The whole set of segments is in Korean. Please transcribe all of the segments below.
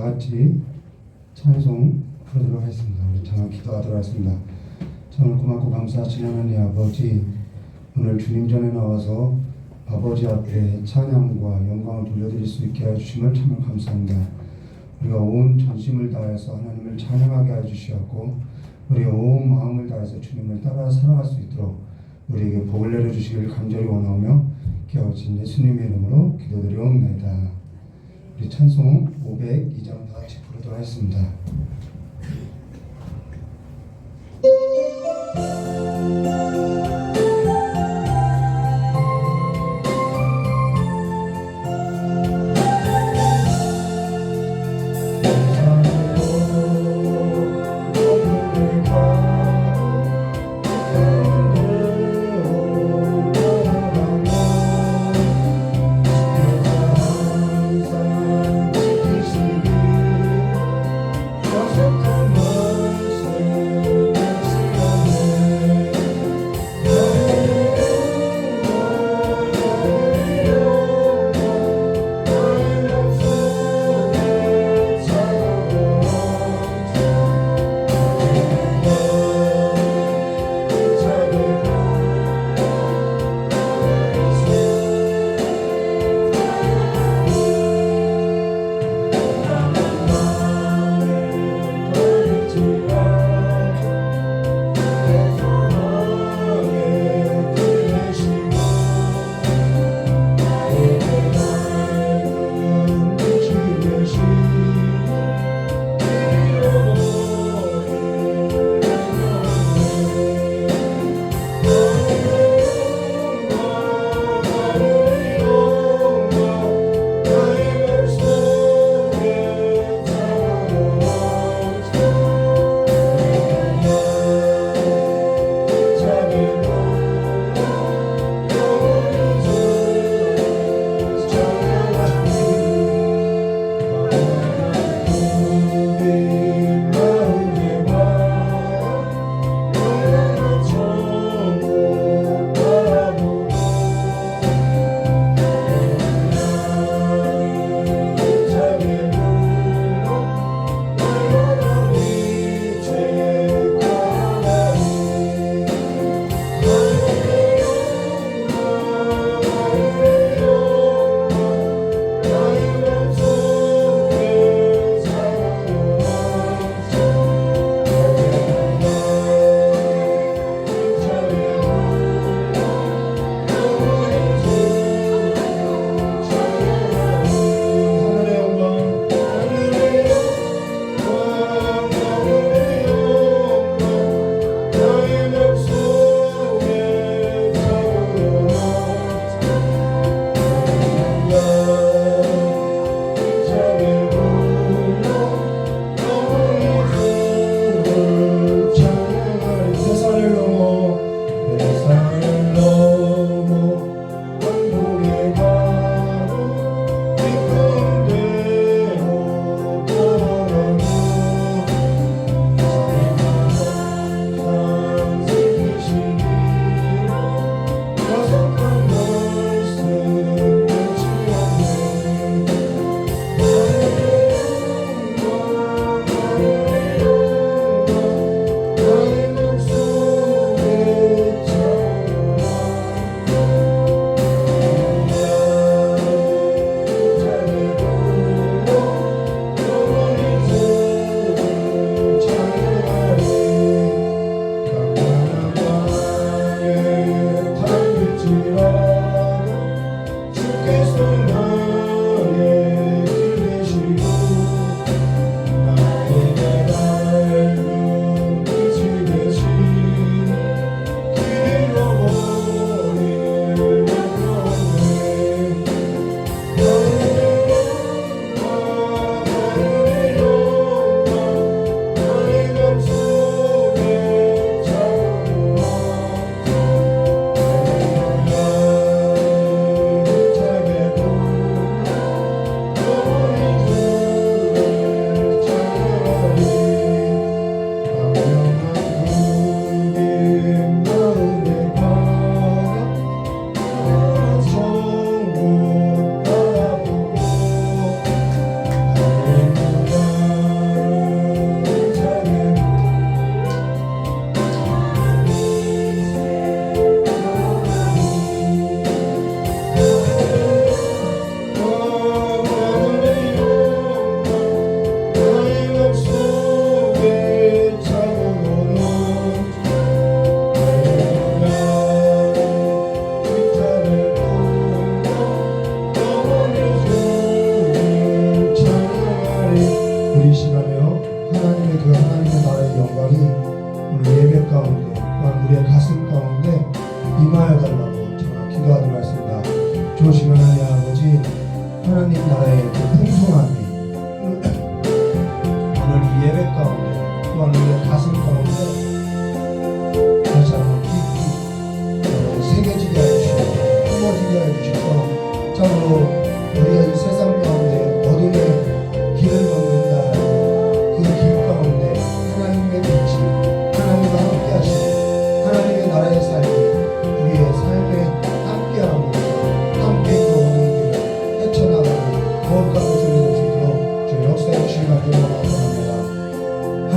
같이 찬송 부르도록 하겠습니다. 우리 잠깐 기도하도록 하겠습니다. 정말 고맙고 감사하신 하나님 아버지, 오늘 주님 전에 나와서 아버지 앞에 찬양과 영광을 돌려드릴 수 있게 해주심을 참 감사합니다. 우리가 온 전심을 다해서 하나님을 찬양하게 해주시었고, 우리가 온 마음을 다해서 주님을 따라 살아갈 수 있도록 우리에게 복을 내려주시길 간절히 원하오며 깨어진 예수님의 이름으로 기도드리옵나이다. 우리 찬송 502장 다 같이 부르도록 하겠습니다. Awesome.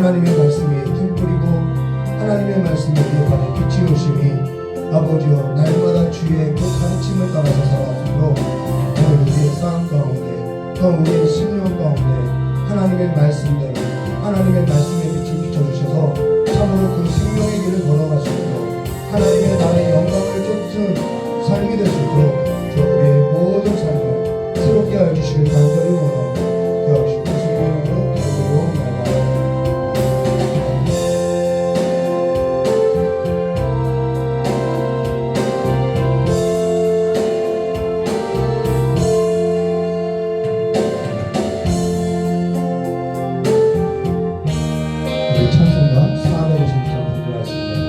하나님의 말씀이 등불이고 하나님의 말씀이 우리 발에 빛이 오심이 아버지여 날마다 주의 그 가르침을 따라서 살아가므로 오늘 우리의 삶 가운데 또 우리의 심령 가운데 하나님의 말씀대로 하나님의 말씀의 빛을 비춰주셔서 참으로 그 생명의 길을 걸어갈 수 있도록 하나님의 나라의 영광을 쫓는 삶이 될 수 있도록 주 우리의 모든 삶을 새롭게 하여 주시길 간절히 원하옵니다. 기도하시고 성령으로 기도로 찬송가 450장 부르겠습니다.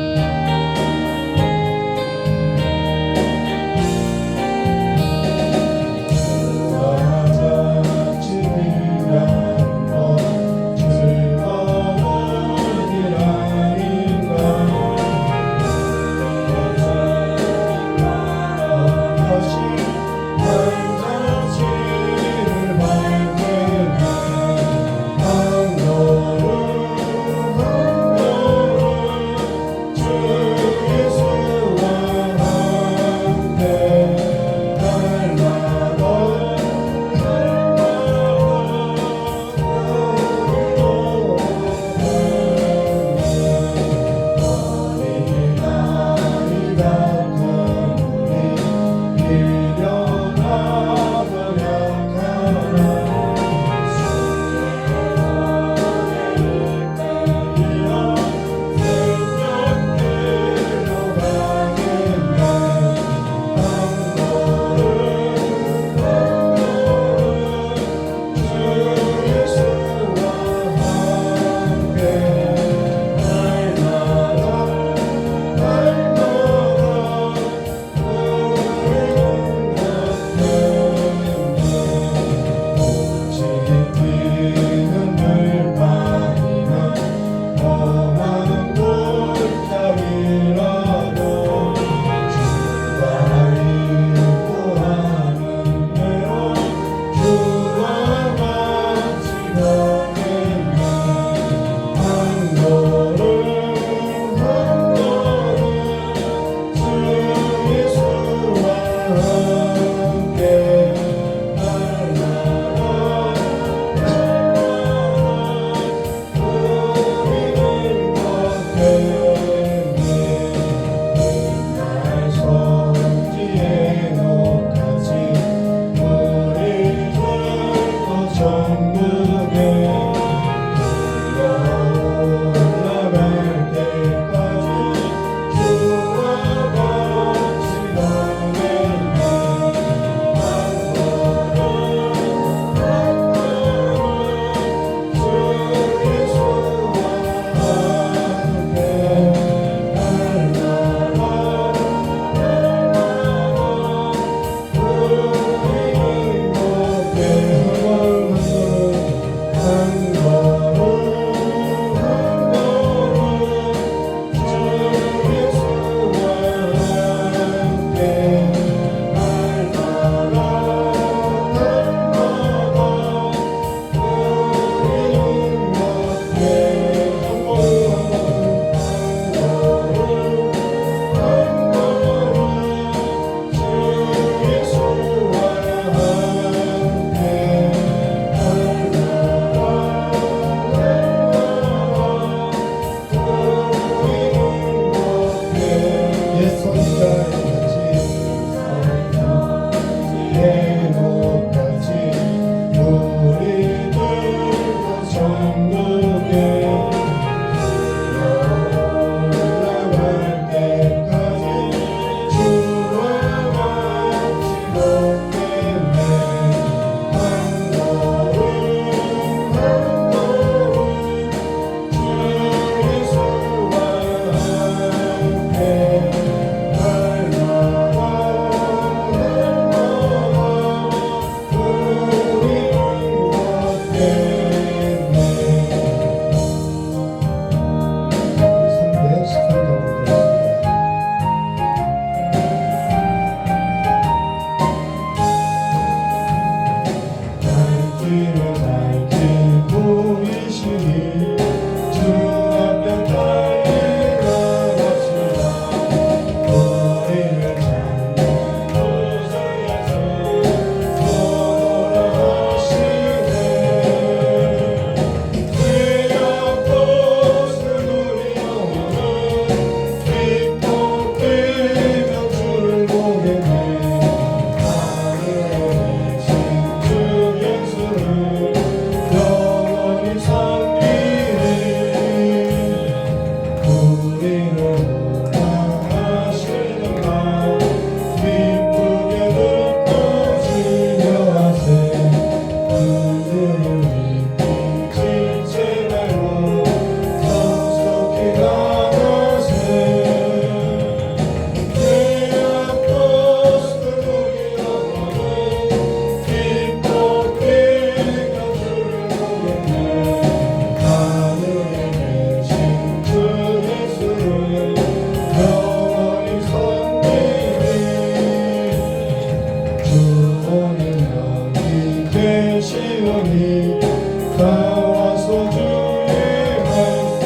나와서 주의 말씀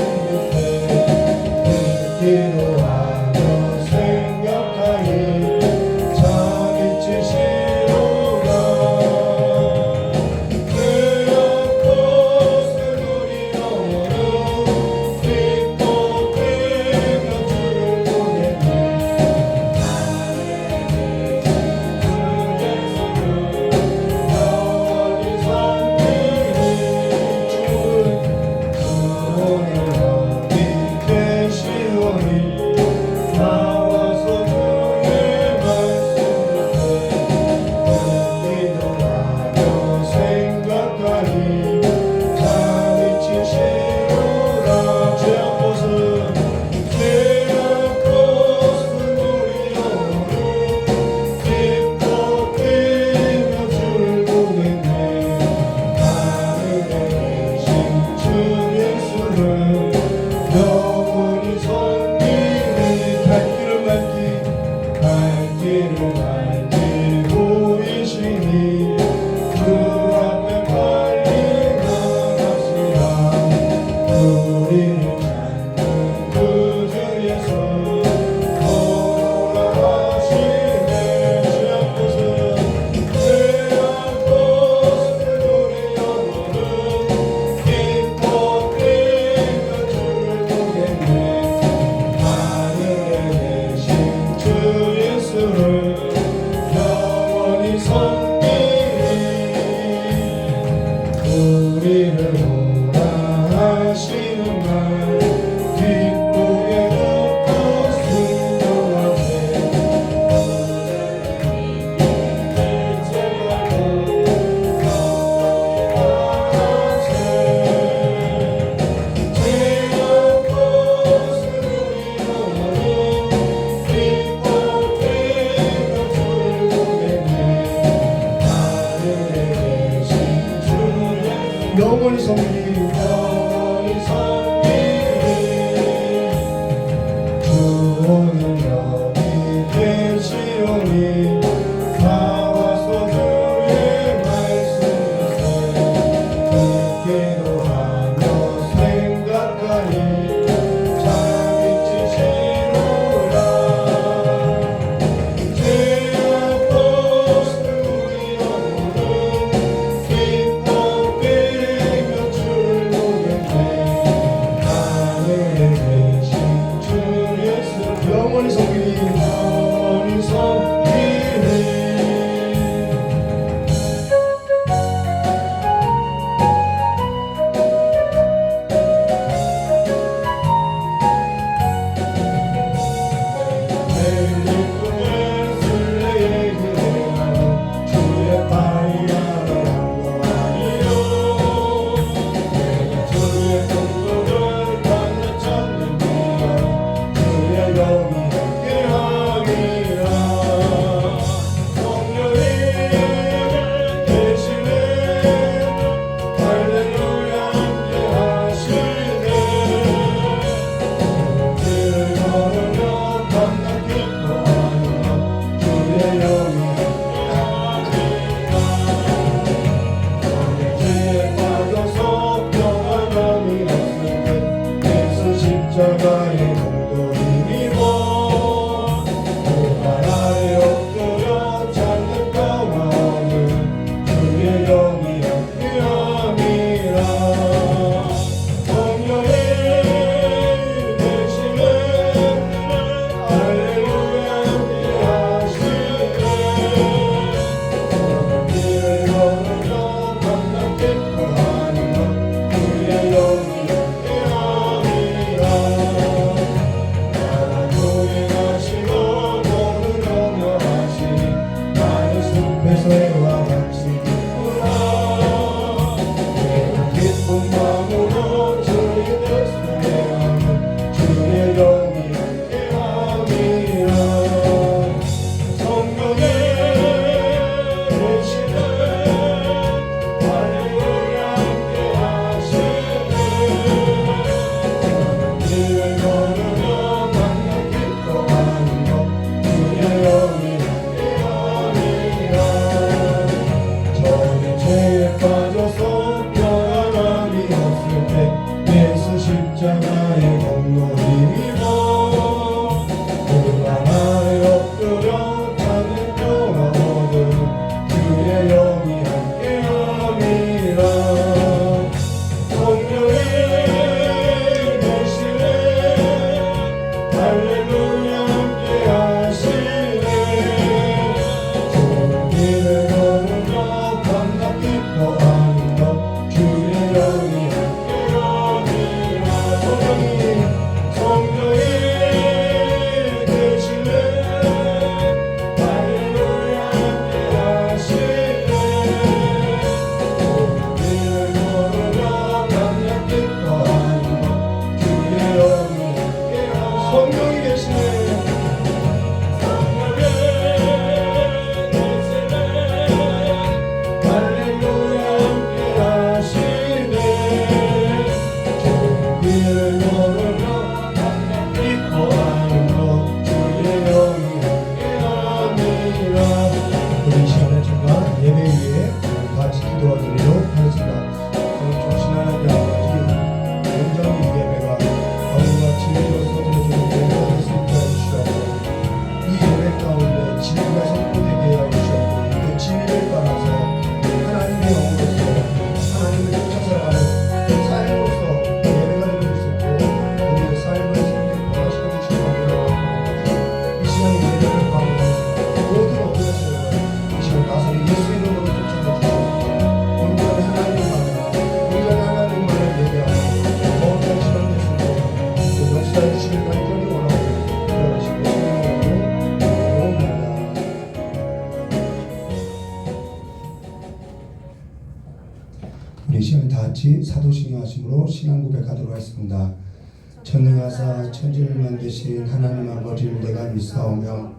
기도하며 생각하니 잠이 치시로라. 그 앞곳은 우리 영혼은 기뻐 뛰며 주를 보내니 영원히 섬기니 주는 오늘 여기 계시오니 나와서 주의 말씀 기도하며 생각하니 잠이 치시로라. 죄악곳은 우리 영혼은 기뻐 뛰며 주를 보겠네. 하늘에 계신 주 예수를 영원히 섬기니 갈 길을 밟기 보이시니 그 앞에 빨리 나가시라. 우리를 찾는 그 주 예수 오라 하시네. 죄악곳은 우리 영혼은 기뻐 뛰며 주를 보겠네. 하늘에 계신 주 예수를 영원히 섬기니 우리를 오라 하시는 말 기쁘게 듣고 순종하세. 영원히 섬기니 주 오늘 여기 계시오니 나와서 주의 말씀 기도하며 생각하니 잠이 치시로라. 죄악곳은 우리 영혼은 기뻐 뛰며 주를 보겠네. 우리 사도신경 하심으로 신앙 고백하도록 하겠습니다. 전능하사 천지를 만드신 하나님 아버지를 내가 믿사오며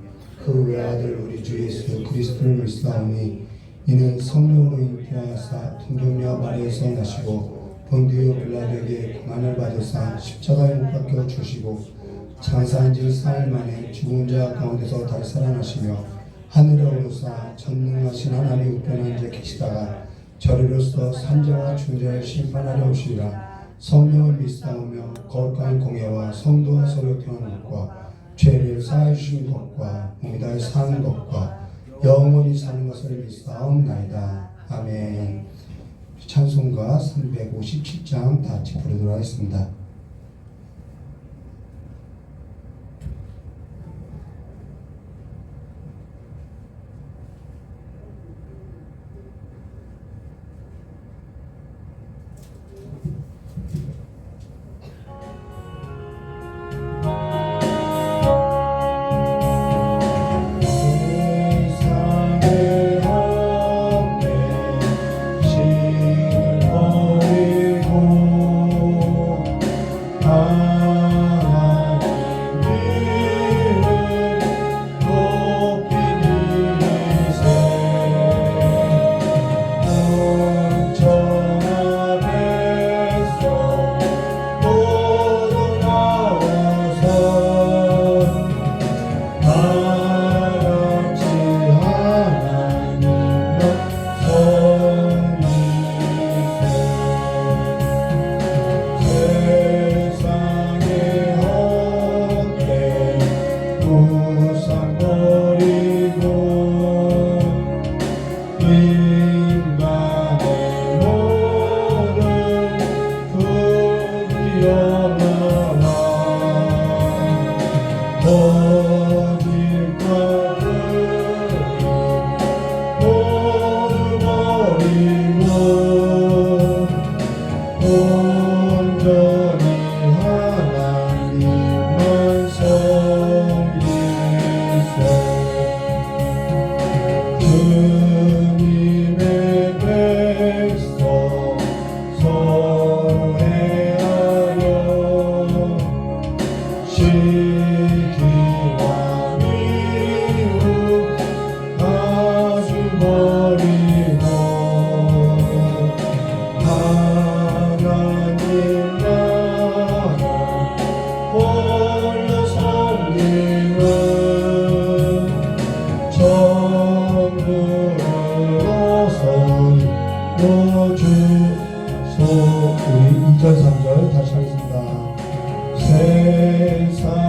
그 외아들 우리 주 예수 그리스도를 믿사오니 이는 성령으로 잉태하사 동정녀 마리아에서 나시고 본디오 빌라도에게 고난을 받으사 십자가에 못 박혀 주시고 장사한 지 4일 만에 죽은 자 가운데서 다시 살아나시며 하늘에 오르사 전능하신 하나님 우편에 앉아 계시다가 저리로서 산자와 중자를 심판하려 오시리라. 성령을 믿사오며 거룩한 공예와 성도와 서로 교하는 것과 죄를 사하여 주신 것과 몸이 다해 사는 것과 영원히 사는 것을 믿사옵나이다. 아멘. 찬송가 357장 다 같이 부르도록 하겠습니다. 우리 2절 3절 다시 하겠습니다. 세상의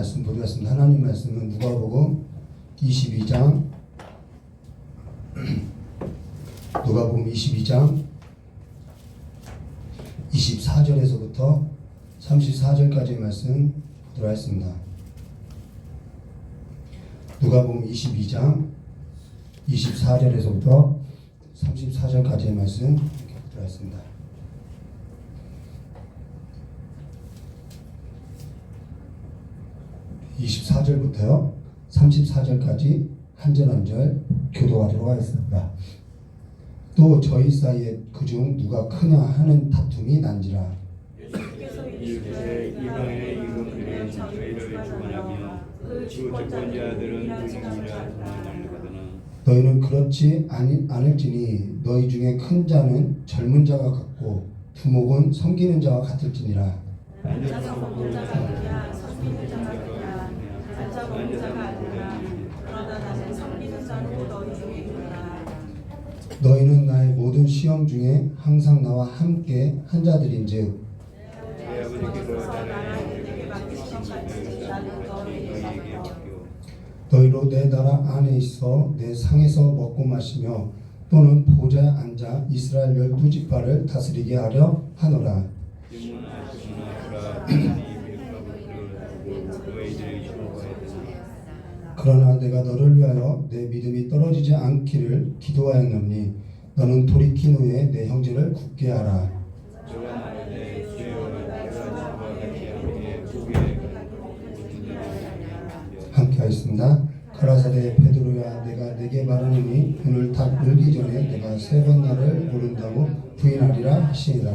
말씀 보겠습니다. 하나님 말씀은 누가복음 22장 누가복음 22장 24절에서부터 34절까지의 말씀 보도록 하겠습니다. 누가복음 22장 24절에서부터 34절까지의 말씀 보도록 하겠습니다. (24절부터요) 34절까지 한 절 한 절 교도하도록 하겠습니다. 또 저희 사이에 그중 누가 크냐 하는 다툼이 난지라. 이제 이방의 임금들은 저희를 주관하며 그 주권자들은 누구이라 도망하거든. 너희는 그렇지 않을지니 너희 중에 큰 자는 젊은 자가 같고 두목은 섬기는 자와 같을지니라. 앉아서 먹는 자가 아니야 섬기는 자가 아니야 앉아 먹는 자가 아니라 그러나 나는 섬기는 자로 너희 중에 있노라. 너희는 나의 모든 시험 중에 항상 나와 함께 한 자들인즉 내 아버지께서 나를 내게 맡기신 것 같이 나는 너희에게 맡겨. 너희로 내 나라 안에 있어 내 상에서 먹고 마시며 또는 보좌에 앉아 이스라엘 12지파를 다스리게 하려 하노라. 그러나 내가 너를 위하여 내 믿음이 떨어지지 않기를 기도하였노니 너는 돌이킨 후에 내 형제를 굳게 하라. 함께 하겠습니다. 가라사대 베드로야 내가 내게 말하노니 오늘 닭 울기 전에 내가 3번 나를 모른다고 부인하리라 하시니라.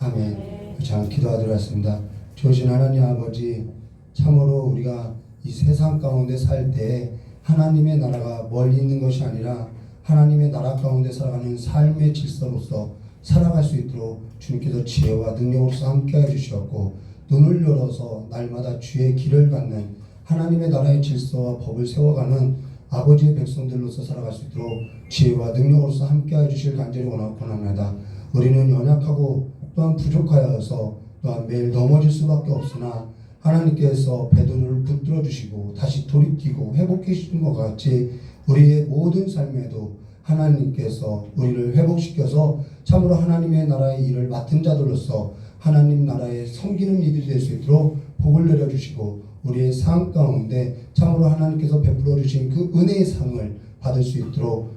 아멘. 자, 기도하도록 하겠습니다. 좋으신 하나님 아버지, 참으로 우리가 이 세상 가운데 살 때 하나님의 나라가 멀리 있는 것이 아니라 하나님의 나라 가운데 살아가는 삶의 질서로서 살아갈 수 있도록 주님께서 지혜와 능력으로서 함께해 주셨고, 눈을 열어서 날마다 주의 길을 갖는 하나님의 나라의 질서와 법을 세워가는 아버지의 백성들로서 살아갈 수 있도록 지혜와 능력으로서 함께해 주실 간절히 원합니다. 우리는 연약하고 또한 부족하여서 또한 매일 넘어질 수밖에 없으나 하나님께서 베드로를 붙들어 주시고 다시 돌이키고 회복해 주신 것 같이 우리의 모든 삶에도 하나님께서 우리를 회복시켜서 참으로 하나님의 나라의 일을 맡은 자들로서 하나님 나라에 섬기는 이들이 될 수 있도록 복을 내려주시고 우리의 삶 가운데 참으로 하나님께서 베풀어 주신 그 은혜의 상을 받을 수 있도록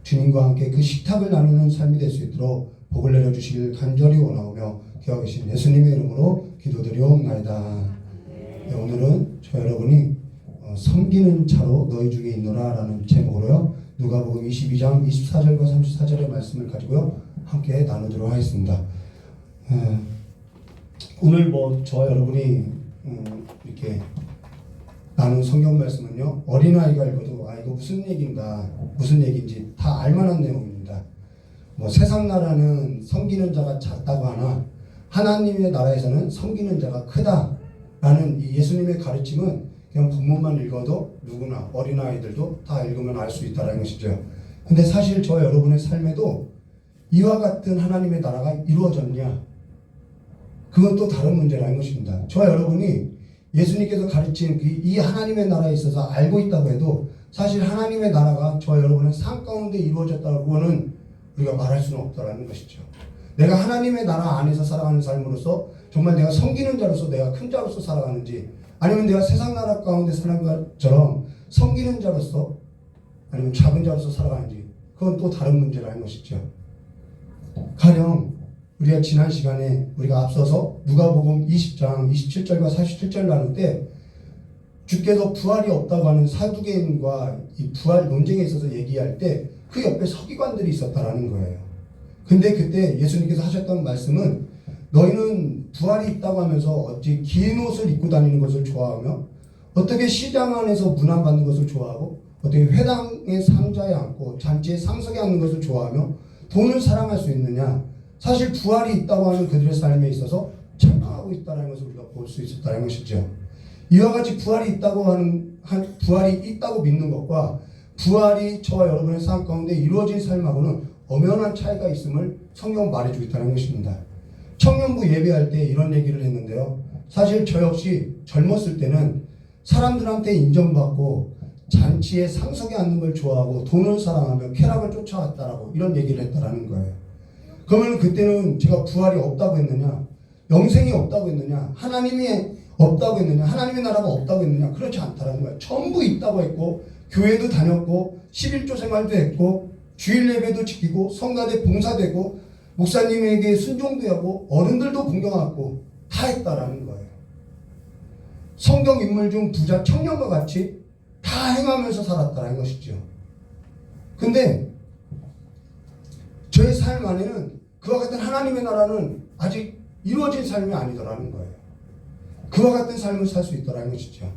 주님과 함께 그 식탁을 나누는 삶이 될 수 있도록 복을 내려주시길 간절히 원하오며 기도하고 계신 예수님의 이름으로 기도드리옵나이다. 네, 오늘은 저 여러분이 섬기는 자로 너희 중에 있노라 라는 제목으로요 누가복음 22장 24절과 34절의 말씀을 가지고요 함께 나누도록 하겠습니다. 오늘 저 여러분이 이렇게 나눈 성경 말씀은요 어린아이가 읽어도 이거 무슨 얘기인가 무슨 얘기인지 다 알만한 내용입니다. 세상 나라는 섬기는 자가 작다고 하나 하나님의 나라에서는 섬기는 자가 크다라는 이 예수님의 가르침은 그냥 본문만 읽어도 누구나 어린아이들도 다 읽으면 알 수 있다는 것이죠. 근데 사실 저 여러분의 삶에도 이와 같은 하나님의 나라가 이루어졌냐? 그건 또 다른 문제라는 것입니다. 저 여러분이 예수님께서 가르친 이 하나님의 나라에 있어서 알고 있다고 해도 사실 하나님의 나라가 저 여러분의 삶 가운데 이루어졌다고는 우리가 말할 수는 없다는 것이죠. 내가 하나님의 나라 안에서 살아가는 삶으로서 정말 내가 섬기는 자로서 내가 큰 자로서 살아가는지 아니면 내가 세상 나라 가운데 사는 것처럼 섬기는 자로서 아니면 작은 자로서 살아가는지 그건 또 다른 문제라는 것이죠. 가령 우리가 지난 시간에 우리가 앞서서 누가복음 20장 27절과 47절 나눌 때 주께서 부활이 없다고 하는 사두개인과 이 부활 논쟁에 있어서 얘기할 때 그 옆에 서기관들이 있었다라는 거예요. 근데 그때 예수님께서 하셨던 말씀은 너희는 부활이 있다고 하면서 어찌 긴 옷을 입고 다니는 것을 좋아하며 어떻게 시장 안에서 문안받는 것을 좋아하고 어떻게 회당의 상자에 앉고 잔치의 상석에 앉는 것을 좋아하며 돈을 사랑할 수 있느냐. 사실 부활이 있다고 하는 그들의 삶에 있어서 착각하고 있다는 것을 우리가 볼 수 있었다는 것이죠. 이와 같이 부활이 있다고 믿는 것과 부활이 저와 여러분의 삶 가운데 이루어진 삶하고는 엄연한 차이가 있음을 성경은 말해주고 있다는 것입니다. 청년부 예배할 때 이런 얘기를 했는데요. 사실 저 역시 젊었을 때는 사람들한테 인정받고 잔치에 상석에 앉는 걸 좋아하고 돈을 사랑하며 쾌락을 쫓아왔다라고 이런 얘기를 했다라는 거예요. 그러면 그때는 제가 부활이 없다고 했느냐, 영생이 없다고 했느냐, 하나님이 없다고 했느냐, 하나님의 나라가 없다고 했느냐, 그렇지 않다라는 거예요. 전부 있다고 했고 교회도 다녔고 11조 생활도 했고 주일 예배도 지키고 성가대 봉사되고 목사님에게 순종도 하고 어른들도 공경하고 다 했다라는 거예요. 성경 인물 중 부자 청년과 같이 다 다 행하면서 살았다는 것이죠. 근데 저의 삶 안에는 그와 같은 하나님의 나라는 아직 이루어진 삶이 아니더라는 거예요. 그와 같은 삶을 살 수 있더라는 것이죠.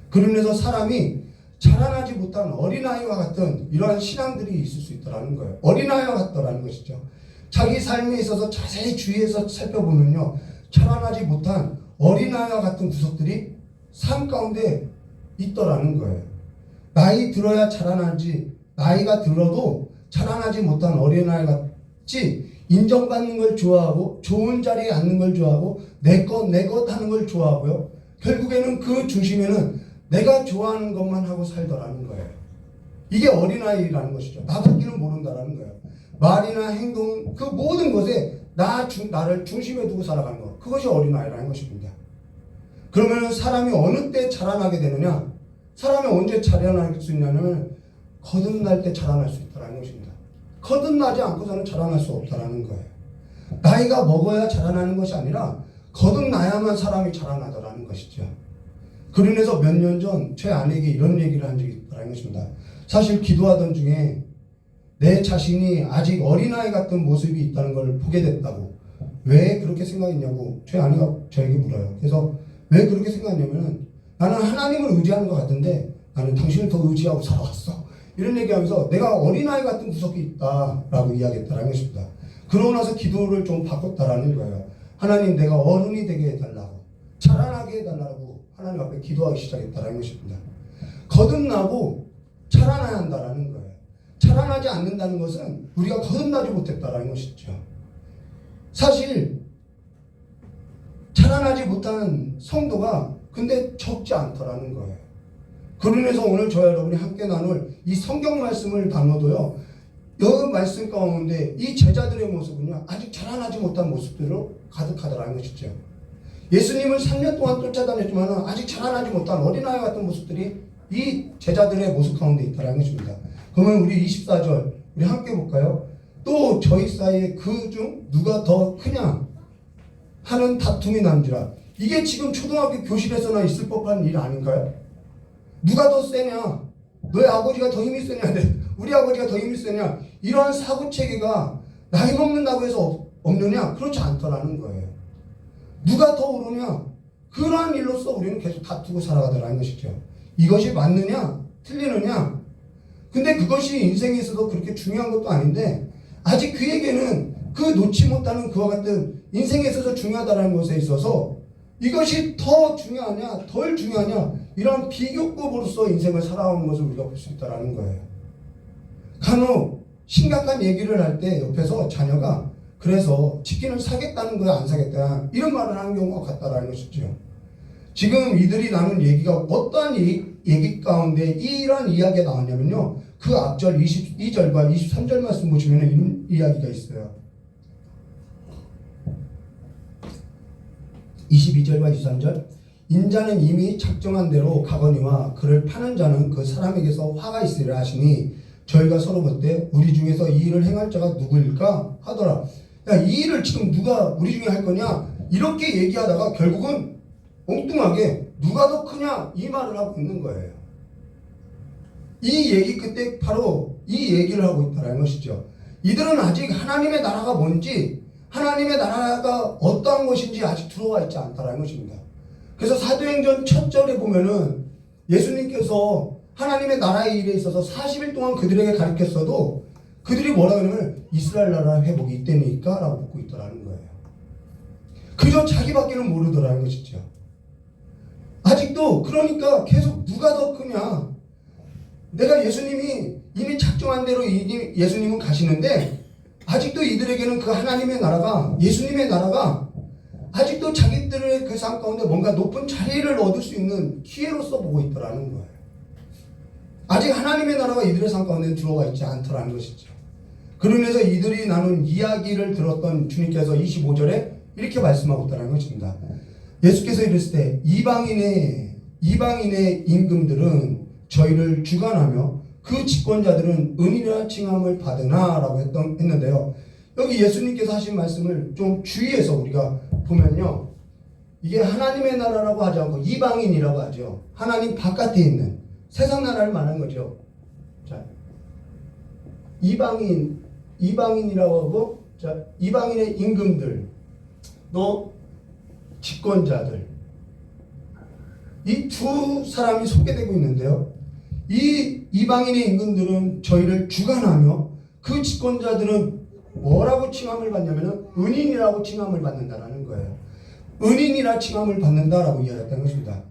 그로 인해서 사람이 자라나지 못한 어린아이와 같은 이러한 신앙들이 있을 수 있더라는 거예요. 어린아이와 같더라는 것이죠. 자기 삶에 있어서 자세히 주의해서 살펴보면요, 자라나지 못한 어린아이와 같은 구석들이 삶 가운데 있더라는 거예요. 나이 들어야 자라나지, 나이가 들어도 자라나지 못한 어린아이 같이 인정받는 걸 좋아하고 좋은 자리에 앉는 걸 좋아하고 내 것 하는 걸 좋아하고요. 결국에는 그 중심에는 내가 좋아하는 것만 하고 살더라는 거예요. 이게 어린아이라는 것이죠. 나밖에는 모른다라는 거예요. 말이나 행동, 그 모든 것에 나를 중심에 두고 살아가는 것, 그것이 어린아이라는 것입니다. 그러면 사람이 어느 때 자라나게 되느냐, 사람이 언제 자라날 수 있냐면 거듭날 때 자라날 수 있다는 것입니다. 거듭나지 않고서는 자라날 수 없다는 거예요. 나이가 먹어야 자라나는 것이 아니라 거듭나야만 사람이 자라나더라는 것이죠. 그로 인해서 몇 년 전 제 아내에게 이런 얘기를 한 적이 있다는 것입니다. 사실 기도하던 중에 내 자신이 아직 어린아이 같은 모습이 있다는 걸 보게 됐다고. 왜 그렇게 생각했냐고 제 아내가 저에게 물어요. 그래서 왜 그렇게 생각했냐면 나는 하나님을 의지하는 것 같은데 나는 당신을 더 의지하고 살아왔어. 이런 얘기하면서 내가 어린아이 같은 구석이 있다라고 이야기했다는 것입니다. 그러고 나서 기도를 좀 바꿨다라는 거예요. 하나님, 내가 어른이 되게 해달라고, 자라나게 해달라고 하나님 앞에 기도하기 시작했다는 것입니다. 거듭나고 자라나야 한다라는 거예요. 자라나지 않는다는 것은 우리가 거듭나지 못했다라는 것이죠. 사실 자라나지 못한 성도가 근데 적지 않더라는 거예요. 그로 인해서 오늘 저와 여러분이 함께 나눌 이 성경 말씀을 나눠도요, 이 말씀 가운데 이 제자들의 모습은요, 아직 자라나지 못한 모습들로 가득하더라는 것이죠. 예수님을 3년 동안 쫓아다녔지만 아직 자라나지 못한 어린아이 같은 모습들이 이 제자들의 모습 가운데 있다는 것입니다. 그러면 우리 24절 우리 함께 볼까요? 또 저희 사이에 그 중 누가 더 크냐 하는 다툼이 난지라. 이게 지금 초등학교 교실에서나 있을 법한 일 아닌가요? 누가 더 세냐? 너의 아버지가 더 힘이 세냐? 우리 아버지가 더 힘이 세냐? 이러한 사고체계가 나이 먹는다고 해서 없느냐? 그렇지 않더라는 거예요. 누가 더 오르냐? 그러한 일로서 우리는 계속 다투고 살아가더라는 것이죠. 이것이 맞느냐? 틀리느냐? 근데 그것이 인생에 있어서 그렇게 중요한 것도 아닌데 아직 그에게는 그 놓지 못하는 그와 같은 인생에 있어서 중요하다는 것에 있어서 이것이 더 중요하냐 덜 중요하냐 이런 비교급으로서 인생을 살아오는 것을 우리가 볼 수 있다는 거예요. 간혹 심각한 얘기를 할 때 옆에서 자녀가 그래서 치킨을 사겠다는 거야 안 사겠다 이런 말을 하는 경우가 같다라는 것이죠. 지금 이들이 나눈 얘기가 어떠한 얘기 가운데 이러한 이야기가 나왔냐면요, 그 앞절 22절과 23절 말씀 보시면 이런 이야기가 있어요. 22절과 23절, 인자는 이미 작정한 대로 가거니와 그를 파는 자는 그 사람에게서 화가 있으리라 하시니 저희가 서로 묻되 우리 중에서 이 일을 행할 자가 누구일까 하더라. 야, 이 일을 지금 누가 우리 중에 할 거냐 이렇게 얘기하다가 결국은 엉뚱하게 누가 더 크냐 이 말을 하고 있는 거예요. 이 얘기 그때 바로 이 얘기를 하고 있다는 것이죠. 이들은 아직 하나님의 나라가 뭔지 하나님의 나라가 어떠한 것인지 아직 들어와 있지 않다는 것입니다. 그래서 사도행전 첫 절에 보면은 예수님께서 하나님의 나라의 일에 있어서 40일 동안 그들에게 가르쳤어도 그들이 뭐라고 하냐면 이스라엘 나라 회복이 이때니까 라고 묻고 있더라는 거예요. 그저 자기밖에는 모르더라는 것이죠. 아직도 그러니까 계속 누가 더 크냐, 내가 예수님이 이미 작정한 대로 예수님은 가시는데 아직도 이들에게는 그 하나님의 나라가 예수님의 나라가 아직도 자기들의 그 삶 가운데 뭔가 높은 자리를 얻을 수 있는 기회로서 보고 있더라는 거예요. 아직 하나님의 나라가 이들의 삶 가운데 들어와 있지 않더라는 것이죠. 그로 인해서 이들이 나눈 이야기를 들었던 주님께서 25절에 이렇게 말씀하고 있다는 것입니다. 예수께서 이르시되 이방인의 임금들은 저희를 주관하며 그 집권자들은 은이라 칭함을 받으나 라고 했는데요. 여기 예수님께서 하신 말씀을 좀 주의해서 우리가 보면요, 이게 하나님의 나라라고 하지 않고 이방인이라고 하죠. 하나님 바깥에 있는 세상 나라를 말하는 거죠. 자, 이방인이라고 하고, 자, 이방인의 임금들, 또 집권자들, 이 두 사람이 소개되고 있는데요. 이 이방인의 임금들은 저희를 주관하며 그 집권자들은 뭐라고 칭함을 받냐면 은인이라고 칭함을 받는다라는 거예요. 은인이라 칭함을 받는다라고 이야기했던 것입니다.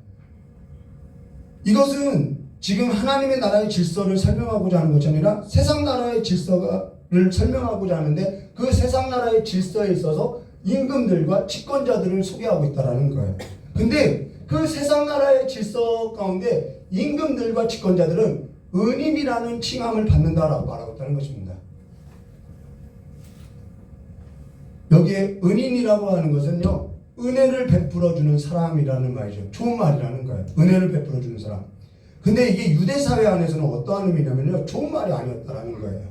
이것은 지금 하나님의 나라의 질서를 설명하고자 하는 것이 아니라 세상 나라의 질서를 설명하고자 하는데 그 세상 나라의 질서에 있어서 임금들과 집권자들을 소개하고 있다는 거예요. 근데 그 세상 나라의 질서 가운데 임금들과 집권자들은 은인이라는 칭함을 받는다라고 말하고 있다는 것입니다. 여기에 은인이라고 하는 것은요, 은혜를 베풀어주는 사람이라는 말이죠. 좋은 말이라는 거예요. 은혜를 베풀어주는 사람. 근데 이게 유대 사회 안에서는 어떠한 의미냐면요, 좋은 말이 아니었다라는 거예요.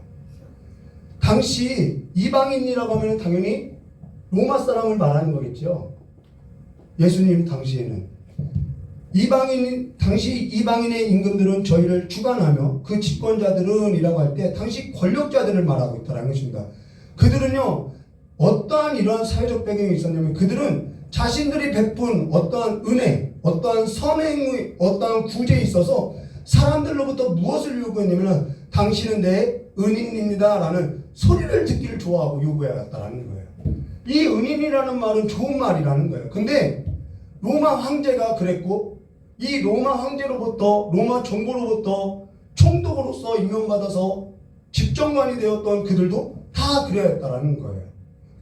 당시 이방인이라고 하면 당연히 로마 사람을 말하는 거겠죠. 예수님 당시에는 당시 이방인의 임금들은 저희를 주관하며 그 집권자들은 이라고 할 때 당시 권력자들을 말하고 있다는 것입니다. 그들은요, 어떠한 이러한 사회적 배경이 있었냐면 그들은 자신들이 베푼 어떠한 은혜, 어떠한 선행의 어떠한 구제에 있어서 사람들로부터 무엇을 요구했냐면 당신은 내 은인입니다 라는 소리를 듣기를 좋아하고 요구해왔다는 거예요. 이 은인이라는 말은 좋은 말이라는 거예요. 근데 로마 황제가 그랬고 이 로마 황제로부터 로마 정부로부터 총독으로서 임명받아서 집정관이 되었던 그들도 다 그래야 했다라는 거예요.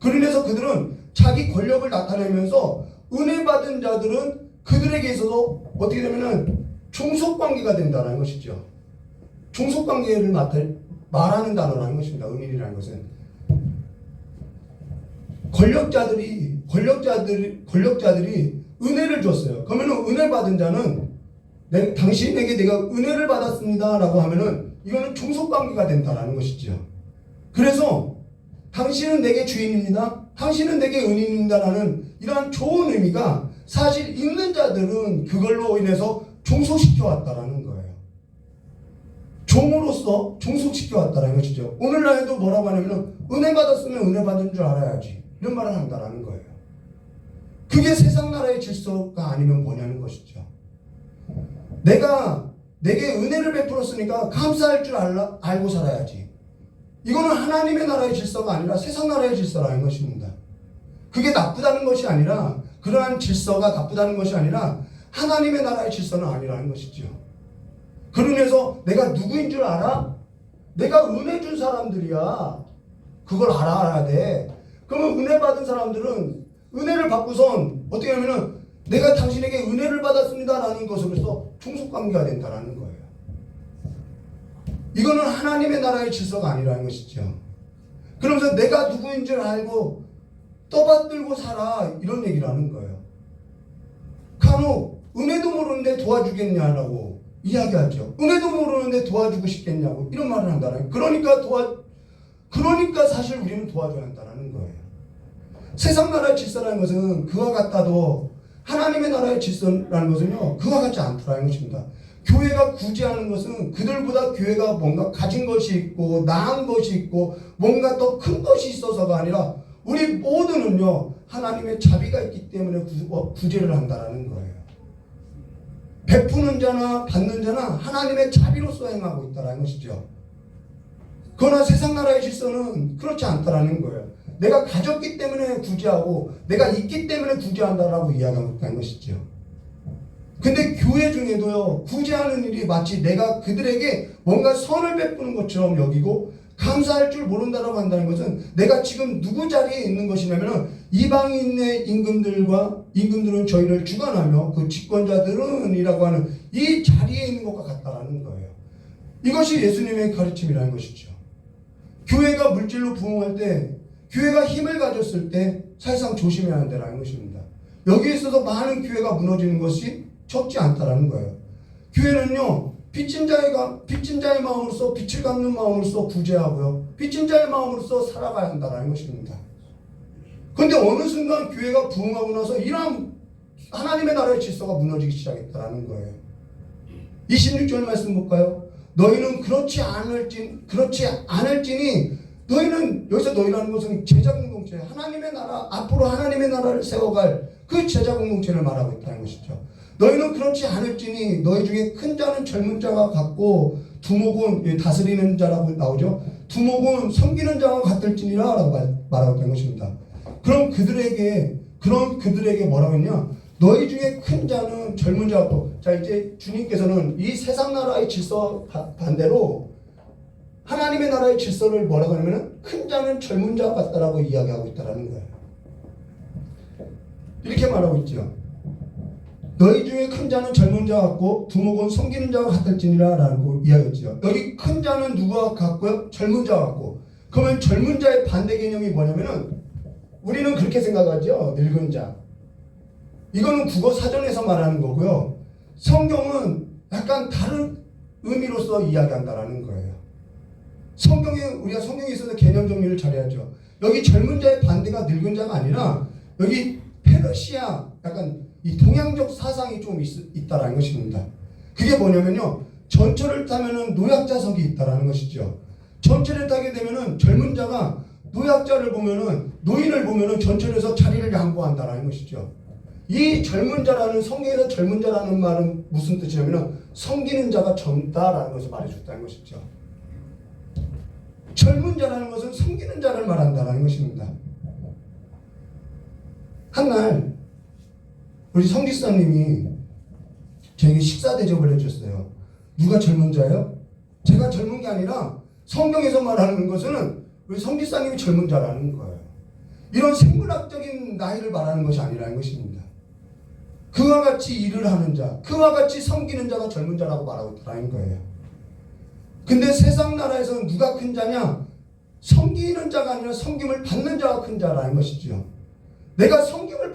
그러면서 그들은 자기 권력을 나타내면서 은혜 받은 자들은 그들에게 있어서 어떻게 되면은 종속관계가 된다는 것이죠. 종속관계를 말하는 단어라는 것입니다. 은인이라는 것은 권력자들이 은혜를 줬어요. 그러면 은혜 받은 자는 당신에게 내가 은혜를 받았습니다 라고 하면은 이거는 종속관계가 된다라는 것이죠. 그래서 당신은 내게 주인입니다, 당신은 내게 은인입니다 라는 이러한 좋은 의미가 사실 있는 자들은 그걸로 인해서 종속시켜 왔다라는 거예요. 종으로서 종속시켜 왔다라는 것이죠. 오늘날에도 뭐라고 하냐면 은혜 받았으면 은혜 받은 줄 알아야지 이런 말을 한다라는 거예요. 그게 세상 나라의 질서가 아니면 뭐냐는 것이죠. 내게 은혜를 베풀었으니까 감사할 줄 알고 살아야지. 이거는 하나님의 나라의 질서가 아니라 세상 나라의 질서라는 것입니다. 그게 나쁘다는 것이 아니라 그러한 질서가 나쁘다는 것이 아니라 하나님의 나라의 질서는 아니라는 것이죠. 그러면서 내가 누구인 줄 알아? 내가 은혜 준 사람들이야. 그걸 알아야 돼. 그러면 은혜 받은 사람들은 은혜를 받고선 어떻게 하면은 내가 당신에게 은혜를 받았습니다라는 것으로서 종속관계가 된다라는 거예요. 이거는 하나님의 나라의 질서가 아니라는 것이죠. 그러면서 내가 누구인 줄 알고 떠받들고 살아 이런 얘기를 하는 거예요. 간혹 은혜도 모르는데 도와주겠냐라고 이야기하죠. 은혜도 모르는데 도와주고 싶겠냐고 이런 말을 한다는 거예요. 그러니까 사실 우리는 도와줘야 한다는 거예요. 세상 나라의 질서라는 것은 그와 같아도 하나님의 나라의 질서라는 것은요, 그와 같지 않더라는 것입니다. 교회가 구제하는 것은 그들보다 교회가 뭔가 가진 것이 있고 나은 것이 있고 뭔가 더 큰 것이 있어서가 아니라 우리 모두는요, 하나님의 자비가 있기 때문에 구제를 한다는 거예요. 베푸는 자나 받는 자나 하나님의 자비로서 행하고 있다는 것이죠. 그러나 세상 나라의 질서는 그렇지 않다는 거예요. 내가 가졌기 때문에 구제하고 내가 있기 때문에 구제한다라고 이야기하고 있다는 것이죠. 근데 교회 중에도요, 구제하는 일이 마치 내가 그들에게 뭔가 선을 베푸는 것처럼 여기고 감사할 줄 모른다라고 한다는 것은 내가 지금 누구 자리에 있는 것이냐면은 이방인의 임금들은 저희를 주관하며 그 집권자들은 이라고 하는 이 자리에 있는 것과 같다라는 거예요. 이것이 예수님의 가르침이라는 것이죠. 교회가 물질로 부흥할 때, 교회가 힘을 가졌을 때 사실상 조심해야 한다는 것입니다. 여기에 있어서 많은 교회가 무너지는 것이 적지 않다라는 거예요. 교회는요, 빚진 자의 마음으로서 빛을 갚는 마음으로서 구제하고요, 빚진 자의 마음으로서 살아가야 한다는 것입니다. 그런데 어느 순간 교회가 부흥하고 나서 이러한 하나님의 나라의 질서가 무너지기 시작했다는 거예요. 26절 말씀 볼까요? 너희는 그렇지 않을지니 너희는, 여기서 너희라는 것은 제자 공동체, 하나님의 나라, 앞으로 하나님의 나라를 세워갈 그 제자 공동체를 말하고 있다는 것이죠. 너희는 그렇지 않을지니 너희 중에 큰 자는 젊은 자가 같고 두목은 다스리는 자라고 나오죠. 두목은 섬기는 자와 같을지니라 라고 말하고 있다는 것입니다. 그럼 그들에게 뭐라고 했냐? 너희 중에 큰 자는 젊은 자 같고. 자, 이제 주님께서는 이 세상 나라의 질서 반대로 하나님의 나라의 질서를 뭐라고 하냐면 큰 자는 젊은 자 같다라고 이야기하고 있다라는 거예요. 이렇게 말하고 있죠. 너희 중에 큰 자는 젊은 자 같고 두목은 섬기는 자와 같을지니라 라고 이야기했죠. 여기 큰 자는 누가 같고요? 젊은 자 같고. 그러면 젊은 자의 반대 개념이 뭐냐면은 우리는 그렇게 생각하죠. 늙은 자. 이거는 국어 사전에서 말하는 거고요. 성경은 약간 다른 의미로서 이야기한다라는 거예요. 우리가 성경에 있어서 개념 정리를 잘해야죠. 여기 젊은 자의 반대가 늙은 자가 아니라 여기 페르시아, 약간 이 동양적 사상이 좀 있다라는 것입니다. 그게 뭐냐면요. 전철을 타면은 노약자석이 있다라는 것이죠. 전철을 타게 되면은 젊은 자가 노약자를 보면은, 노인을 보면은 전철에서 자리를 양보한다라는 것이죠. 이 젊은 자라는, 성경에서 젊은 자라는 말은 무슨 뜻이냐면은 섬기는 자가 젊다라는 것을 말해줬다는 것이죠. 젊은 자라는 것은 섬기는 자를 말한다라는 것입니다. 한날 우리 성지사님이 저에게 식사 대접을 해줬어요. 누가 젊은 자예요? 제가 젊은 게 아니라 성경에서 말하는 것은 우리 성지사님이 젊은 자라는 거예요. 이런 생물학적인 나이를 말하는 것이 아니라는 것입니다. 그와 같이 일을 하는 자, 그와 같이 섬기는 자가 젊은 자라고 말하고 있다는 거예요. 근데 세상 나라에서는 누가 큰 자냐? 섬기는 자가 아니라 섬김을 받는 자가 큰 자라는 것이죠. 내가 섬김을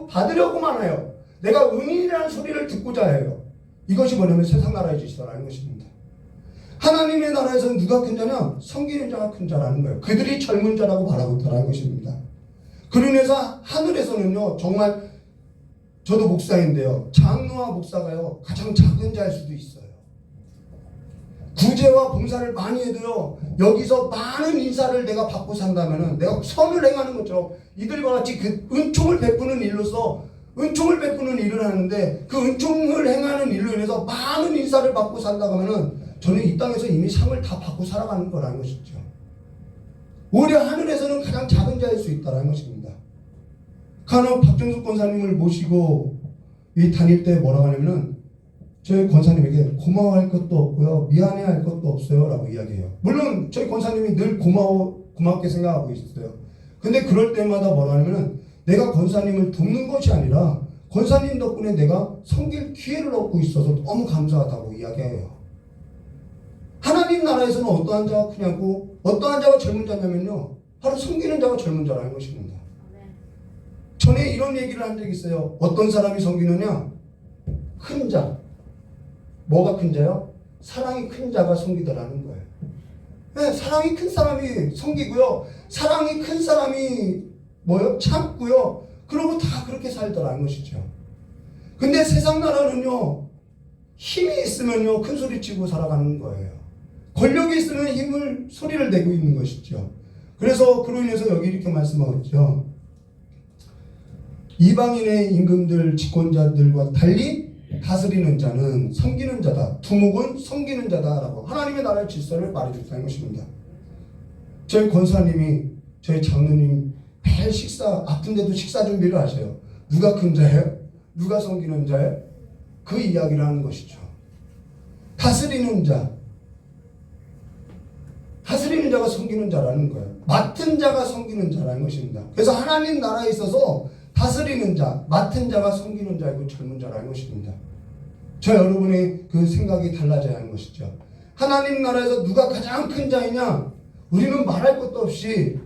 받으려고만 해요. 내가 은인이라는 소리를 듣고자 해요. 이것이 뭐냐면 세상 나라의 질서라는 것입니다. 하나님의 나라에서는 누가 큰 자냐? 섬기는 자가 큰 자라는 거예요. 그들이 젊은 자라고 말하고 있다는 것입니다. 그로 인해서 하늘에서는요, 정말 저도 목사인데요, 장로와 목사가요 가장 작은 자일 수도 있어요. 구제와 봉사를 많이 해도요, 여기서 많은 인사를 내가 받고 산다면은, 내가 선을 행하는 것처럼 이들과 같이 그 은총을 베푸는 일로서 은총을 베푸는 일을 하는데, 그 은총을 행하는 일로 인해서 많은 인사를 받고 산다고 하면은 저는 이 땅에서 이미 상을 다 받고 살아가는 거라는 것이죠. 오히려 하늘에서는 가장 작은 자일 수 있다는 것입니다. 간혹 박정숙 권사님을 모시고 다닐 때 뭐라고 하냐면은, 저희 권사님에게 고마워할 것도 없고요, 미안해할 것도 없어요 라고 이야기해요. 물론 저희 권사님이 늘 고맙게 생각하고 있어요. 근데 그럴 때마다 뭐라 하냐면은, 내가 권사님을 돕는 것이 아니라 권사님 덕분에 내가 섬길 기회를 얻고 있어서 너무 감사하다고 이야기해요. 하나님 나라에서는 어떠한 자가 크냐고, 어떠한 자가 젊은 자냐면요, 바로 섬기는 자가 젊은 자라는 것입니다. 전에 이런 얘기를 한 적이 있어요. 어떤 사람이 섬기느냐? 큰 자. 뭐가 큰 자요? 사랑이 큰 자가 섬기더라는 거예요. 네, 사랑이 큰 사람이 섬기고요, 사랑이 큰 사람이 뭐요? 참고요, 그러고 다 그렇게 살더라는 것이죠. 근데 세상 나라는요, 힘이 있으면요 큰 소리 치고 살아가는 거예요. 권력이 있으면 소리를 내고 있는 것이죠. 그래서 그로 인해서 여기 이렇게 말씀하고 있죠. 이방인의 임금들, 집권자들과 달리 다스리는 자는 섬기는 자다. 두목은 섬기는 자다라고 하나님의 나라의 질서를 말해줬다는 것입니다. 저희 권사님이, 저희 장로님 매일 아픈데도 식사 준비를 하셔요. 누가 큰 자예요? 누가 섬기는 자예요? 그 이야기를 하는 것이죠. 다스리는 자가 섬기는 자라는 거예요. 맡은 자가 섬기는 자라는 것입니다. 그래서 하나님 나라에 있어서 다스리는 자, 맡은 자가 섬기는 자이고 젊은 자라는 것입니다. 저 여러분의 그 생각이 달라져야 하는 것이죠. 하나님 나라에서 누가 가장 큰 자이냐? 우리는 말할 것도 없이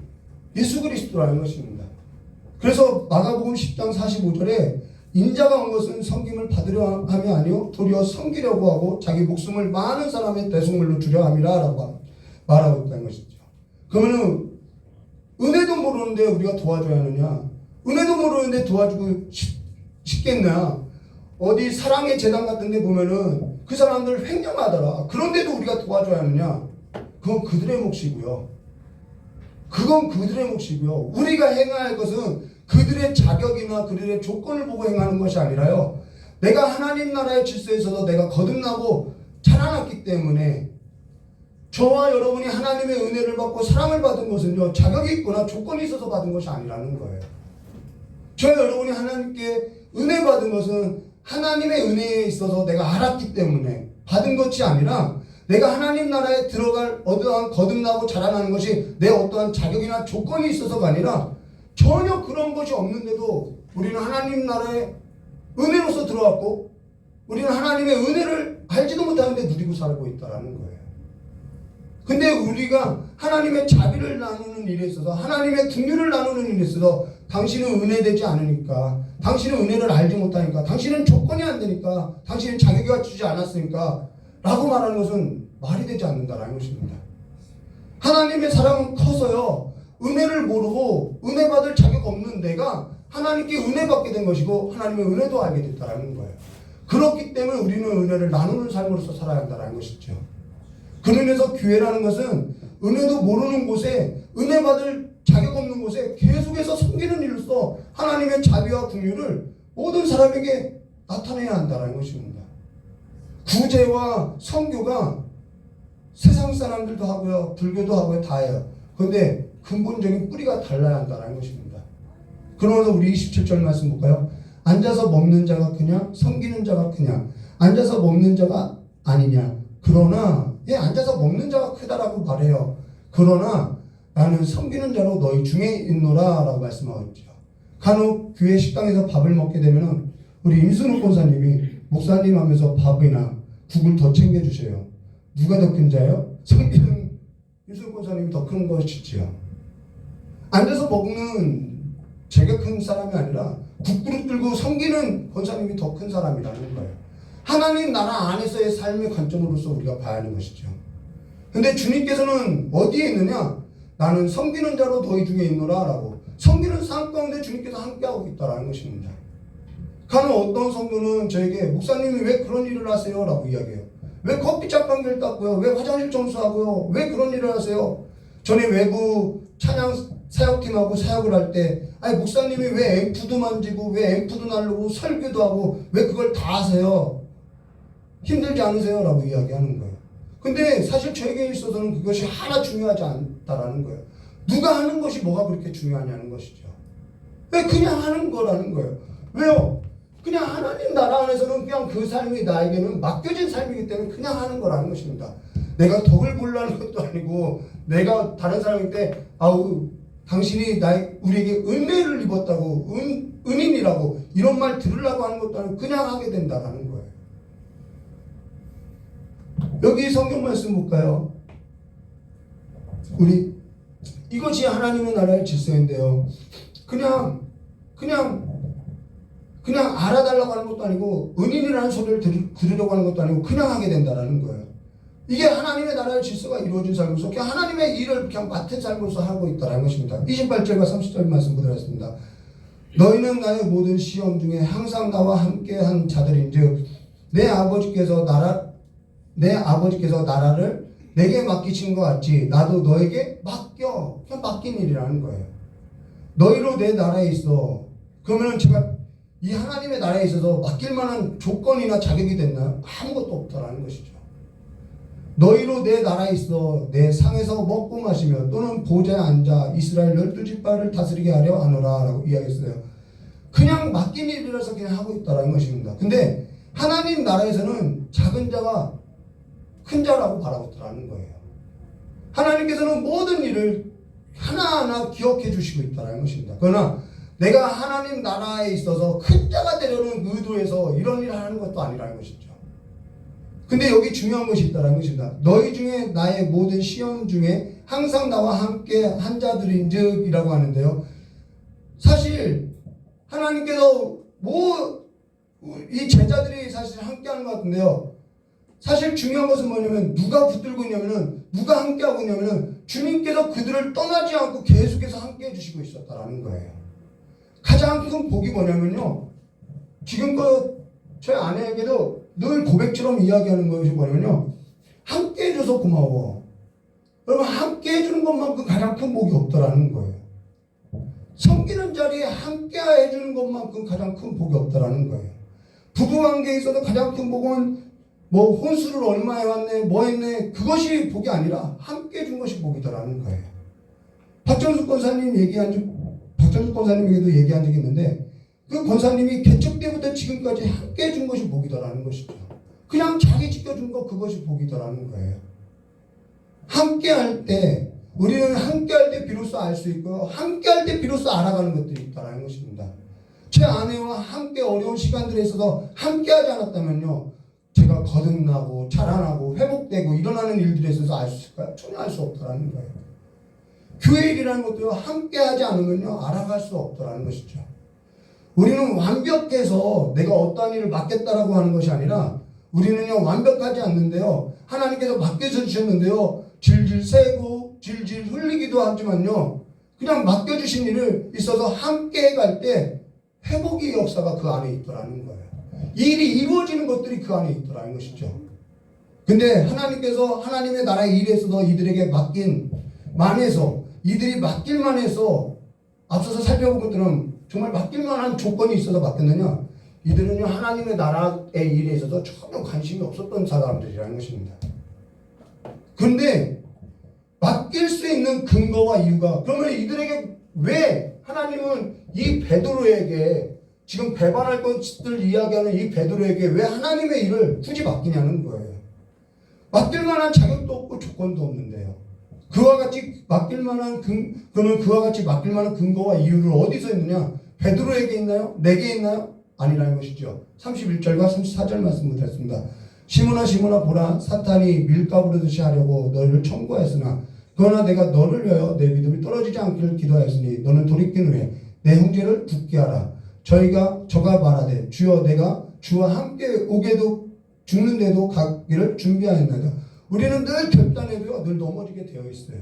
예수 그리스도라는 것입니다. 그래서 마가복음 10장 45절에 인자가 온 것은 섬김을 받으려 함이 아니요 도리어 섬기려고 하고 자기 목숨을 많은 사람의 대속물로 주려 함이라 라고 말하고 있다는 것이죠. 그러면은 은혜도 모르는데 우리가 도와줘야 하느냐? 은혜도 모르는데 도와주고 싶겠냐? 어디 사랑의 재단 같은 데 보면은 그 사람들 횡령하더라. 그런데도 우리가 도와줘야 하느냐? 그건 그들의 몫이고요. 그건 그들의 몫이고요. 우리가 행해야 할 것은 그들의 자격이나 그들의 조건을 보고 행하는 것이 아니라요. 내가 하나님 나라의 질서에 있어서 내가 거듭나고 자라났기 때문에 저와 여러분이 하나님의 은혜를 받고 사랑을 받은 것은요, 자격이 있거나 조건이 있어서 받은 것이 아니라는 거예요. 저와 여러분이 하나님께 은혜 받은 것은 하나님의 은혜에 있어서 내가 알았기 때문에 받은 것이 아니라 내가 하나님 나라에 들어갈 어떠한 거듭나고 자라나는 것이 내 어떠한 자격이나 조건이 있어서가 아니라 전혀 그런 것이 없는데도 우리는 하나님 나라에 은혜로서 들어왔고 우리는 하나님의 은혜를 알지도 못하는데 누리고 살고 있다는 거예요. 근데 우리가 하나님의 자비를 나누는 일에 있어서 하나님의 긍휼을 나누는 일에 있어서 당신은 은혜되지 않으니까, 당신은 은혜를 알지 못하니까, 당신은 조건이 안 되니까, 당신은 자격이 갖추지 않았으니까 라고 말하는 것은 말이 되지 않는다라는 것입니다. 하나님의 사랑은 커서요, 은혜를 모르고 은혜 받을 자격 없는 내가 하나님께 은혜 받게 된 것이고 하나님의 은혜도 알게 됐다는 거예요. 그렇기 때문에 우리는 은혜를 나누는 삶으로서 살아야 한다는 것이죠. 그런 의미에서 교회라는 것은 은혜도 모르는 곳에, 은혜 받을 자격 없는 곳에 계속해서 섬기는 일로서 하나님의 자비와 긍휼을 모든 사람에게 나타내야 한다는 것입니다. 구제와 선교가 세상 사람들도 하고요, 불교도 하고요, 다 해요. 그런데 근본적인 뿌리가 달라야 한다는 것입니다. 그러면서 우리 27절 말씀 볼까요? 앉아서 먹는 자가 크냐, 섬기는 자가 크냐? 앉아서 먹는 자가 아니냐? 그러나 앉아서 먹는 자가 크다라고 말해요. 그러나 나는 섬기는 자로 너희 중에 있노라 라고 말씀하고 있죠. 간혹 교회 식당에서 밥을 먹게 되면 우리 임순욱 권사님이 목사님 하면서 밥이나 국을 더 챙겨주세요. 누가 더 큰 자예요? 섬기는 임순욱 권사님이 더 큰 것이지요. 앉아서 먹는 제가 큰 사람이 아니라 국그릇 들고 섬기는 권사님이 더 큰 사람이라는 거예요. 하나님 나라 안에서의 삶의 관점으로서 우리가 봐야 하는 것이죠. 근데 주님께서는 어디에 있느냐? 나는 섬기는 자로 너희 중에 있노라 라고. 섬기는 삶 가운데 주님께서 함께하고 있다는 것입니다. 간혹 어떤 성도는 저에게 목사님이 왜 그런 일을 하세요? 라고 이야기해요. 왜 커피 짝방기를 닦고요? 왜 화장실 청소하고요? 왜 그런 일을 하세요? 전에 외부 찬양 사역팀하고 사역을 할 때 아니 목사님이 왜 앰프도 만지고 왜 앰프도 나르고 설교도 하고 왜 그걸 다 하세요? 힘들지 않으세요? 라고 이야기하는 거예요. 근데 사실 저에게 있어서는 그것이 하나 중요하지 않다라는 거예요. 누가 하는 것이 뭐가 그렇게 중요하냐는 것이죠. 왜 그냥 하는 거라는 거예요. 왜요? 그냥 하나님 나라 안에서는 그냥 그 삶이 나에게는 맡겨진 삶이기 때문에 그냥 하는 거라는 것입니다. 내가 덕을 보려는 것도 아니고 내가 다른 사람한테 아우 당신이 우리에게 은혜를 입었다고 은인이라고 이런 말 들으려고 하는 것도 아니고 그냥 하게 된다라는 거예요. 여기 성경 말씀 볼까요? 우리 이것이 하나님의 나라의 질서인데요. 그냥 알아달라고 하는 것도 아니고 은인이라는 소리를 들으려고 하는 것도 아니고 그냥 하게 된다라는 거예요. 이게 하나님의 나라의 질서가 이루어진 삶으로서 그냥 하나님의 일을 그냥 맡은 삶으로서 하고 있다는 것입니다. 28절과 30절 말씀 보도록 너희는 나의 모든 시험 중에 항상 나와 함께한 자들인즉 내 아버지께서 나라를 내게 맡기신 것 같이 나도 너에게 맡겨. 그냥 맡긴 일이라는 거예요. 너희로 내 나라에 있어. 그러면 제가 이 하나님의 나라에 있어서 맡길 만한 조건이나 자격이 됐나요? 아무것도 없다라는 것이죠. 너희로 내 나라에 있어 내 상에서 먹고 마시며 또는 보좌에 앉아 이스라엘 12지파를 다스리게 하려 하노라 라고 이야기했어요. 그냥 맡긴 일이라서 그냥 하고 있다라는 것입니다. 근데 하나님 나라에서는 작은 자가 큰 자라고 바라고 있다는 거예요. 하나님께서는 모든 일을 하나하나 기억해 주시고 있다는 것입니다. 그러나 내가 하나님 나라에 있어서 큰 자가 되려는 의도에서 이런 일을 하는 것도 아니라는 것이죠. 근데 여기 중요한 것이 있다는 것입니다. 너희 중에 나의 모든 시험 중에 항상 나와 함께 한 자들인즉 이라고 하는데요. 사실 하나님께서 이 제자들이 사실 함께 하는 것 같은데요. 사실 중요한 것은 뭐냐면 누가 붙들고 있냐면은 누가 함께하고 있냐면은 주님께서 그들을 떠나지 않고 계속해서 함께 해주시고 있었다라는 거예요. 가장 큰 복이 뭐냐면요. 지금껏 저희 아내에게도 늘 고백처럼 이야기하는 것이 뭐냐면요, 함께 해줘서 고마워. 여러분, 함께 해주는 것만큼 가장 큰 복이 없다라는 거예요. 섬기는 자리에 함께 해주는 것만큼 가장 큰 복이 없다라는 거예요. 부부관계에 있어서 가장 큰 복은 뭐 혼수를 얼마 해왔네, 뭐 했네, 그것이 복이 아니라 함께 해준 것이 복이다라는 거예요. 박정숙 권사님에게도 얘기한 적이 있는데, 그 권사님이 개척 때부터 지금까지 함께 해준 것이 복이다라는 것이죠. 그냥 자기 지켜준 거, 그것이 복이다라는 거예요. 함께 할 때, 우리는 함께 할 때 비로소 알 수 있고요, 함께 할 때 비로소 알아가는 것들이 있다라는 것입니다. 제 아내와 함께 어려운 시간들에 있어서 함께 하지 않았다면요, 제가 거듭나고 자라나고 회복되고 일어나는 일들에 있어서 알 수 있을까요? 전혀 알 수 없다라는 거예요. 교회 일이라는 것도요, 함께 하지 않으면요, 알아갈 수 없다라는 것이죠. 우리는 완벽해서 내가 어떠한 일을 맡겠다라고 하는 것이 아니라, 우리는요, 완벽하지 않는데요, 하나님께서 맡겨주셨는데요, 질질 새고 질질 흘리기도 하지만요, 그냥 맡겨주신 일을 있어서 함께 해갈 때 회복의 역사가 그 안에 있더라는 거예요. 일이 이루어지는 것들이 그 안에 있더라는 것이죠. 근데 하나님께서 하나님의 나라의 일에 있어서 이들에게 맡긴 만해서, 이들이 맡길만 해서, 앞서서 살펴본 것들은 정말 맡길만한 조건이 있어서 맡겼느냐? 이들은요, 하나님의 나라의 일에 있어서 전혀 관심이 없었던 사람들이라는 것입니다. 그런데 맡길 수 있는 근거와 이유가, 그러면 이들에게 왜 하나님은 이 베드로에게, 지금 배반할 것들 이야기하는 이 베드로에게 왜 하나님의 일을 굳이 맡기냐는 거예요. 맡길 만한 자격도 없고 조건도 없는데요. 그와 같이 맡길 만한 그러면 그와 같이 맡길 만한 근거와 이유를 어디서 있느냐? 베드로에게 있나요? 내게 있나요? 아니라는 것이죠. 31절과 34절 말씀 못했습니다. 시몬아 시몬아 보라, 사탄이 밀가부르듯이 하려고 너희를 청구하였으나 그러나 내가 너를 위하여 내 믿음이 떨어지지 않기를 기도하였으니 너는 돌이킨 후에 내 형제를 붙게 하라. 저가 말하되 주여 내가 주와 함께 오게도 죽는데도 가기를 준비하였나이다. 우리는 늘 결단해도요, 늘 넘어지게 되어 있어요.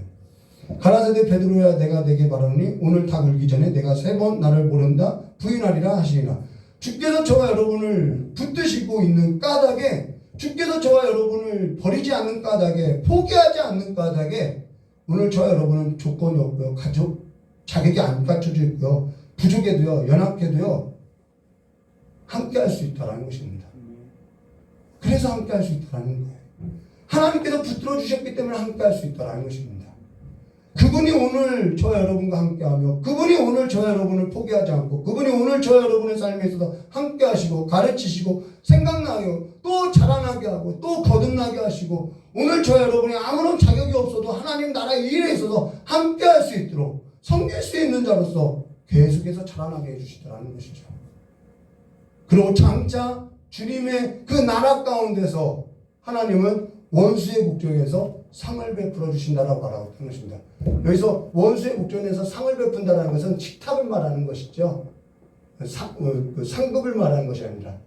가라사대 베드로야, 내가 내게 말하노니 오늘 닭 울기 전에 내가 3번 나를 모른다 부인하리라 하시니라. 주께서 저와 여러분을 붙드시고 있는 까닭에, 주께서 저와 여러분을 버리지 않는 까닭에, 포기하지 않는 까닭에 오늘 저와 여러분은 조건이 없고요, 가족 자격이 안 갖춰져 있고요, 부족해도요, 연약해도요, 함께 할 수 있다는 것입니다. 그래서 함께 할 수 있다는 거예요. 하나님께서 붙들어 주셨기 때문에 함께 할 수 있다는 것입니다. 그분이 오늘 저와 여러분과 함께하며, 그분이 오늘 저와 여러분을 포기하지 않고, 그분이 오늘 저와 여러분의 삶에 있어서 함께 하시고 가르치시고 생각나게 하고 또 자라나게 하고 또 거듭나게 하시고, 오늘 저와 여러분이 아무런 자격이 없어도 하나님 나라의 일에 있어서 함께 할 수 있도록 섬길 수 있는 자로서 계속해서 자라나게 해주시더라는 것이죠. 그리고 장차 주님의 그 나라 가운데서 하나님은 원수의 목전에서 상을 베풀어 주신다라고 말하고 있는 것입니다. 여기서 원수의 목전에서 상을 베푼다는 것은 식탁을 말하는 것이죠. 상급을 말하는 것이 아니라.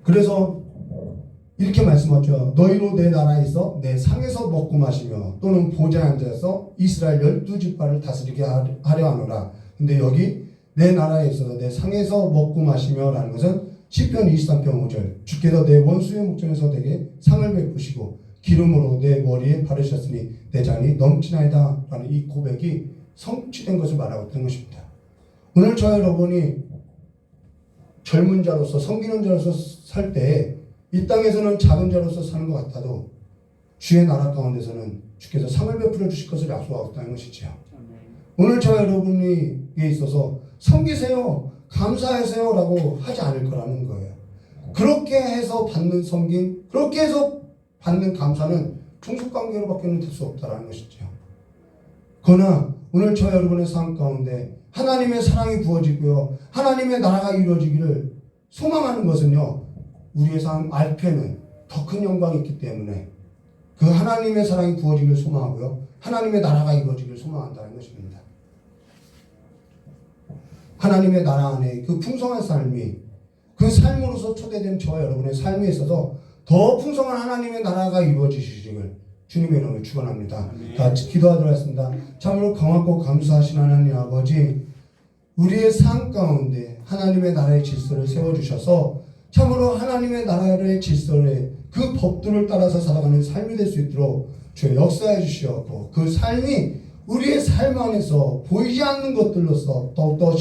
그래서 이렇게 말씀하죠. 너희로 내 나라에서 내 상에서 먹고 마시며 또는 보좌에 앉아서 이스라엘 12지파를 다스리게 하려 하노라. 근데 여기 내 나라에 있어서 내 상에서 먹고 마시며 라는 것은 시편 23편 5절, 주께서 내 원수의 목전에서 내게 상을 베푸시고 기름으로 내 머리에 바르셨으니 내 잔이 넘치나이다 라는 이 고백이 성취된 것을 말하고 있는 것입니다. 오늘 저 여러분이 젊은 자로서, 섬기는 자로서 살 때 이 땅에서는 작은 자로서 사는 것 같아도 주의 나라 가운데서는 주께서 상을 베풀어 주실 것을 약속하고 있다는 것이죠. 오늘 저 여러분에 있어서 섬기세요, 감사하세요 라고 하지 않을 거라는 거예요. 그렇게 해서 받는 섬김, 그렇게 해서 받는 감사는 종속관계로밖에 될 수 없다는 것이죠. 그러나 오늘 저 여러분의 삶 가운데 하나님의 사랑이 부어지고요, 하나님의 나라가 이루어지기를 소망하는 것은요, 우리의 삶 알페는 더 큰 영광이 있기 때문에 그 하나님의 사랑이 부어지기를 소망하고요, 하나님의 나라가 이루어지기를 소망한다는 것입니다. 하나님의 나라 안에 그 풍성한 삶이, 그 삶으로서 초대된 저와 여러분의 삶에 있어서 더 풍성한 하나님의 나라가 이루어지시기를 주님의 이름으로 축원합니다. 다 같이 기도하도록 하겠습니다. 참으로 강하고 감사하신 하나님 아버지, 우리의 삶 가운데 하나님의 나라의 질서를 세워주셔서 참으로 하나님의 나라의 질서를 그 법도를 따라서 살아가는 삶이 될 수 있도록 주여 역사해 주시옵고, 그 삶이 우리의 삶 안에서 보이지 않는 것들로서 더욱더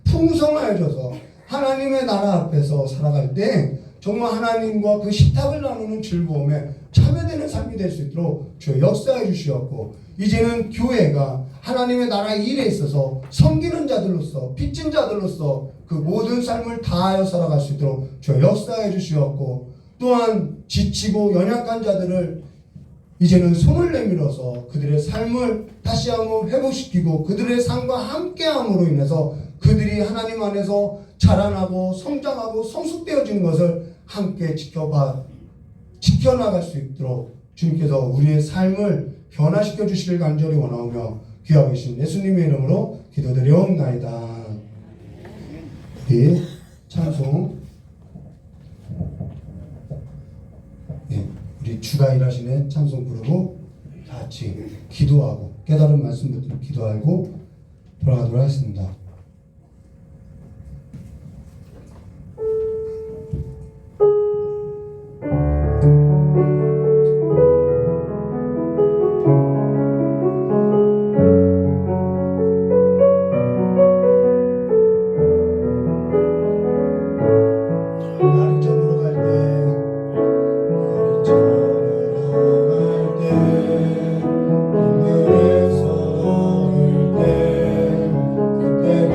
풍성해져서 하나님의 나라 앞에서 살아갈 때 정말 하나님과 그 식탁을 나누는 즐거움에 참여되는 삶이 될 수 있도록 주여 역사해 주시옵고, 이제는 교회가 하나님의 나라 일에 있어서 섬기는 자들로서 빚진 자들로서 그 모든 삶을 다하여 살아갈 수 있도록 주여 역사해 주시옵고, 또한 지치고 연약한 자들을 이제는 손을 내밀어서 그들의 삶을 다시 한번 회복시키고 그들의 삶과 함께함으로 인해서 그들이 하나님 안에서 자라나고 성장하고 성숙되어지는 것을 함께 지켜나갈 수 있도록 주님께서 우리의 삶을 변화시켜 주시길 간절히 원하오며 귀하고 계신 예수님의 이름으로 기도드리옵나이다. 우리 찬송, 우리 주가 일하시는 찬송 부르고 다 같이 기도하고 깨달은 말씀 듣고 기도하고 돌아가도록 하겠습니다. 그때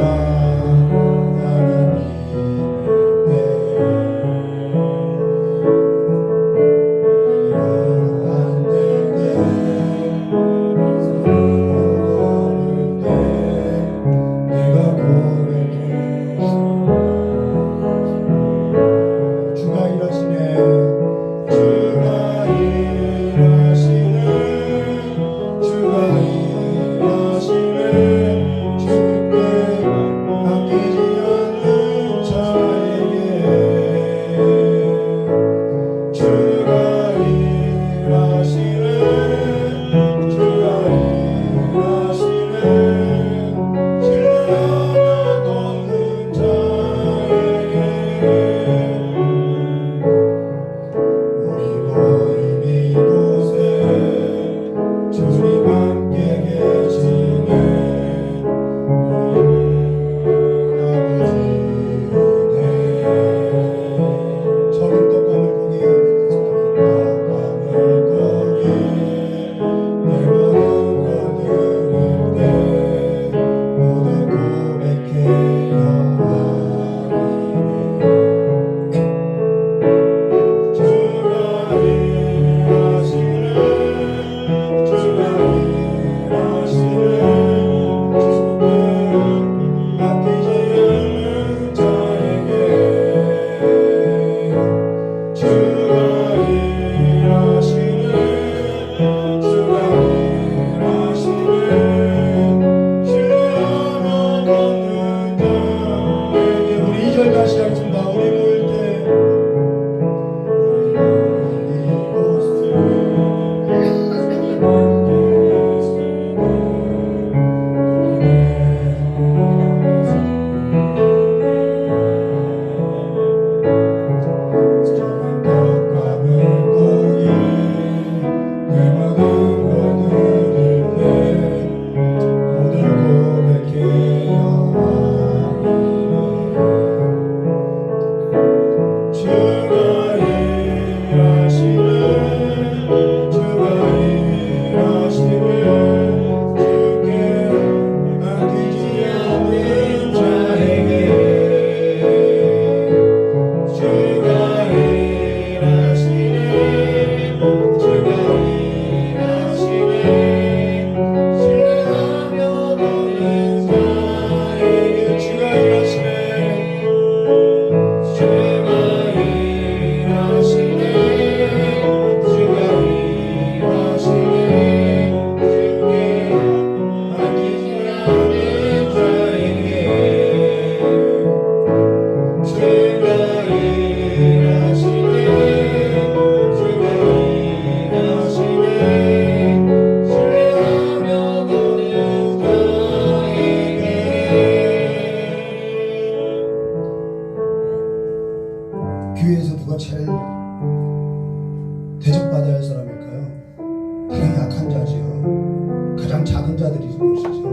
약한 자지요. 가장 작은 자들이 것이죠.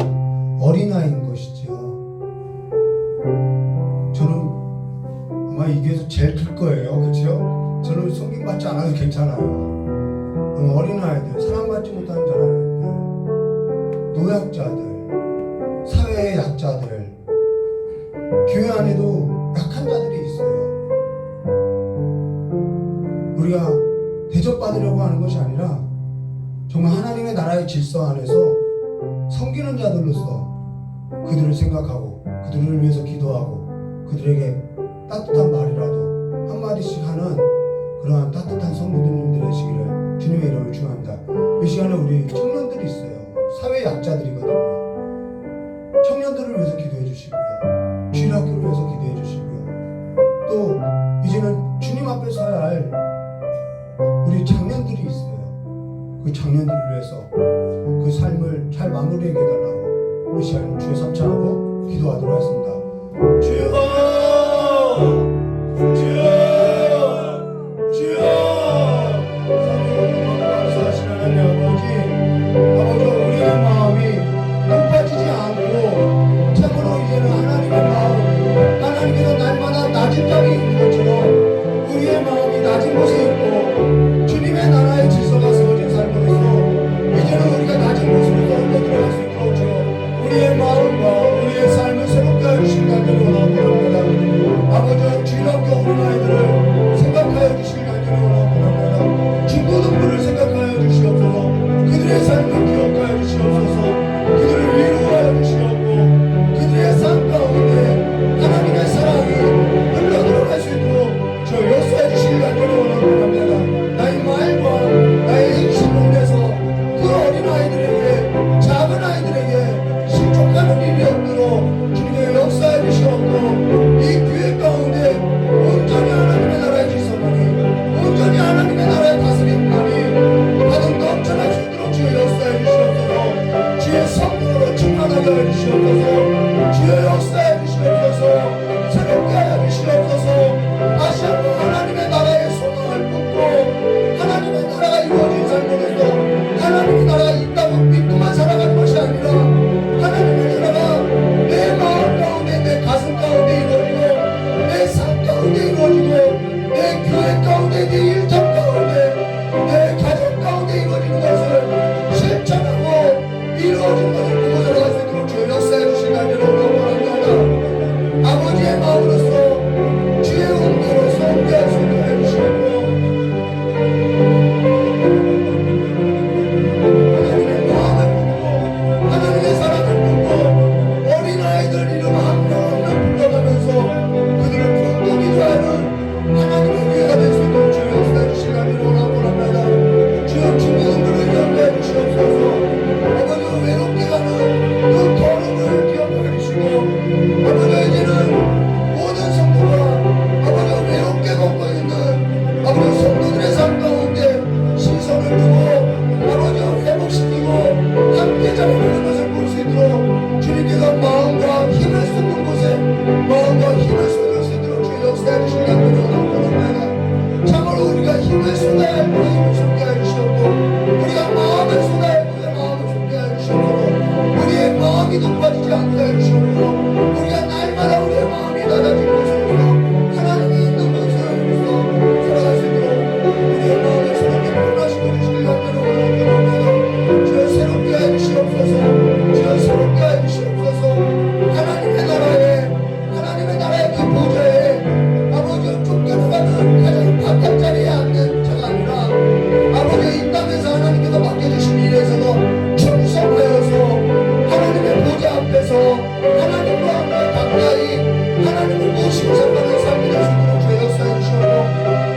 어린아이인 것이죠. 저는 아마 이 교회에서 제일 클 거예요. 그렇죠? 저는 성김받지 않아도 괜찮아요. 어린아이들, 사랑받지 못하는 자라는 노약자들, 사회의 약자들, 교회 안에도 약한 자들이 있어요. 우리가 대접받으려고 하는 것이 아니라 정말 하나님의 나라의 질서 안에서 섬기는 자들로서 그들을 생각하고 그들을 위해서 기도하고 그들에게 따뜻한 말이라도 한마디씩 하는 그러한 따뜻한 성도님들 되시기를 주님의 이름을 축원합니다. 이 시간에 우리 청년들이 있어요. 사회 약자들이거든요. 청년들을 위해서 기도해 주시고요. 주일학교를 위해서 기도해 주시고요. 또 이제는 주님 앞에 서야 할 우리 장년들이 있어요. 그 장년들을 위해서 그 삶을 잘 마무리해 달라고 이 시간 주의 삼창하고 기도하도록 하겠습니다. 주여, 주여, 주여. 사랑하는 하나님 아버지, 우리의 마음이 높아지지 않고 참으로 이제는 하나님의 마음, 하나님께서 날마다 낮은 자리 있는 것처럼 우리의 마음이 낮은 곳에 있고 주님의 나라의 질서가 세워진 삶으로서 이제는 우리가 낮은 곳으로 들어갈 수 있도록 주여 우리의 마음과 우리의 삶을 새롭게 해주신 간절히 원합니다. 아버지 주일학교 어린아이들을 생각하여 주시길 간절히 원합니다. 중고등부를 생각하여 주시옵소서. 그들의 삶을 기억하여 주시옵소서. 그들을 위로하여 주시옵고 그들의 삶 가운데 하나님의 사랑이 흘러들어갈 수 있도록 저 역사해 주시길 간절히 원합니다. 나의 말과 나의 행실을 위해서 그 어린아이들에게 작은 아이들에게 실족하는 일이 없도록 주님의 역사해 주시옵고 이 교회 가운데 온전히 하나님의 나라의 질서만이 온전히 하나님의 나라의 다스림만이 가득 넘쳐날 수 있도록 주의 역사해 주시옵소서. 주의 성령으로 충만하게 하여 주시옵소서. 주의 역사해 주시옵소서. 새롭게 하여 주시옵소서. 다시 한번 하나님의 나라의 소망을 품고 하나님의 나라가 이루어진 삶으로서 하나님의 나라가 있다고 믿고만 살아가는 것이 아니라 하나님의 나라가 내 마음 가운데 내 가슴 가운데 이루어지고 내 삶 가운데 이루어지고 내 교회 가운데 내 일터 가운데 내 가정 가운데 이루어지는 것을 실천하고 이루어지는 것을 보고 살아갈 수 있도록 주의 역사해 주신 간절히 원합니다. 아버지의 마음으로서 주의 은혜로서 함께할 수 있도록 해주시고 하나님의 마음을 품고 하나님의 사랑을 품고 어린아이들 이름 한 명 한 명 불러가면서 그들을 품고 기도하는 하나님의 교회가 될 수 있도록 주의 역사해 주신 간절히 원합니다. 주여 중고등부를 기억하여 주시옵소서. 아버지 외롭게 가는 그 걸음을 기억하여 주시고 아버지 이제는 모든 성도가 아버지 외롭게 걷고 있는 아버지 성도들의 삶 가운데 시선을 두고 아버지 회복시키고 함께 자리하는 것을 볼 수 있도록 주님께서 마음과 힘을 쏟는 곳에 마음과 힘을 쏟을 수 있도록 주의 역사해 주시길 간절히 원합니다. 참으로 우리가 힘을 쏟아야 할 때에 힘을 쏟게 주시옵고 우리가 마음을 쏟아야 할 때에 마음을 쏟게 주시옵고 우리의 마음이 높아지지 않게 해주시옵고 우리가 날마다 우리의 마음이 낮아진 곳으로서 하나님이 있는 곳으로서 살아갈 수 있도록 우리의 마음을 새롭게 변화시켜 주시길 간절히 원합니다. 주여 새롭게 해주시옵소서. 주여 새롭게 해주시옵소서. 하나님의 나라의 그 보좌에 아버지 쫓겨나가는 가장 바깥 자리에 앉는 자가 아니라 아버지 이 땅에서 하나님께서 맡겨주신 일에서도 충성하여서 하나님의 보좌 앞에서 하나님과 함께 가까이 하나님을 모시고 살아가는 삶이 될 수 있도록 주의 역사해 주시옵고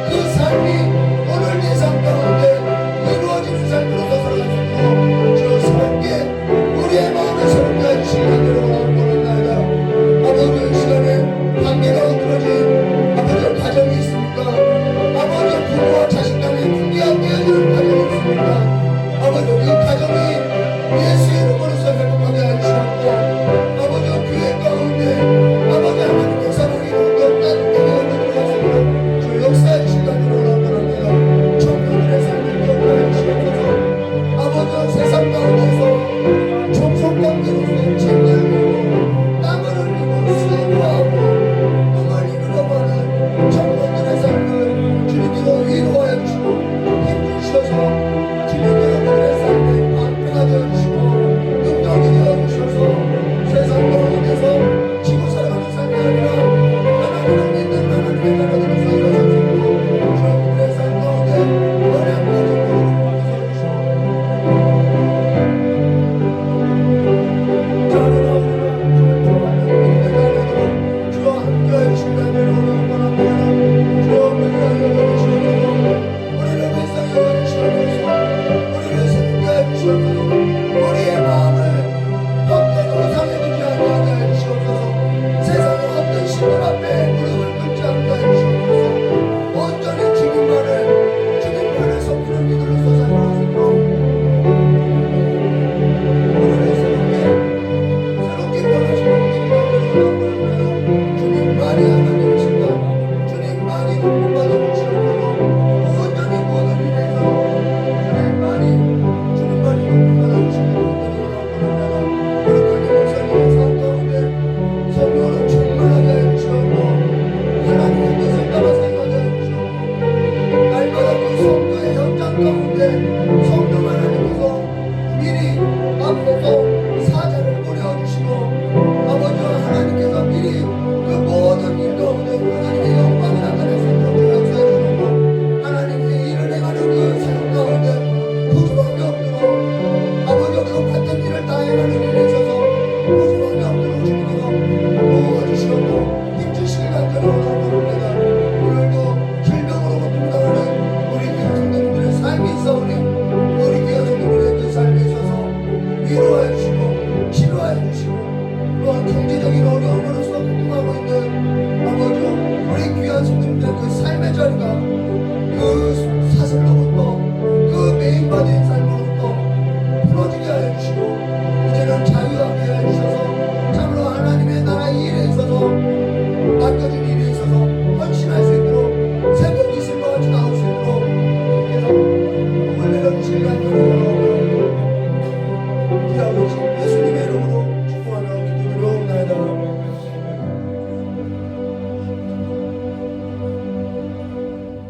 그 삶이 오늘 내 삶 가운데 이루어지는 삶으로 살아갈 수 있도록 주여 새롭게 우리의 마음을 새롭게 해주시기 간절히 원합니다. 아버지 이 시간에 관계가 흔들어진 아버지 가정이 있습니까? 아버지 부모와 자식 간의 관계가 깨어지는 가정이 있습니까? 아버지 그 가정이 예수 이름으로서 회복하게 해주시옵고 아버지 교회 가운데 아버지 하나님의 사랑이 더욱 따뜻하게 흘러들어갈 수 있도록 주 역사해 주시기 간절히 원합니다. 청년들의 삶을 기억하여 주시옵소서. 아버지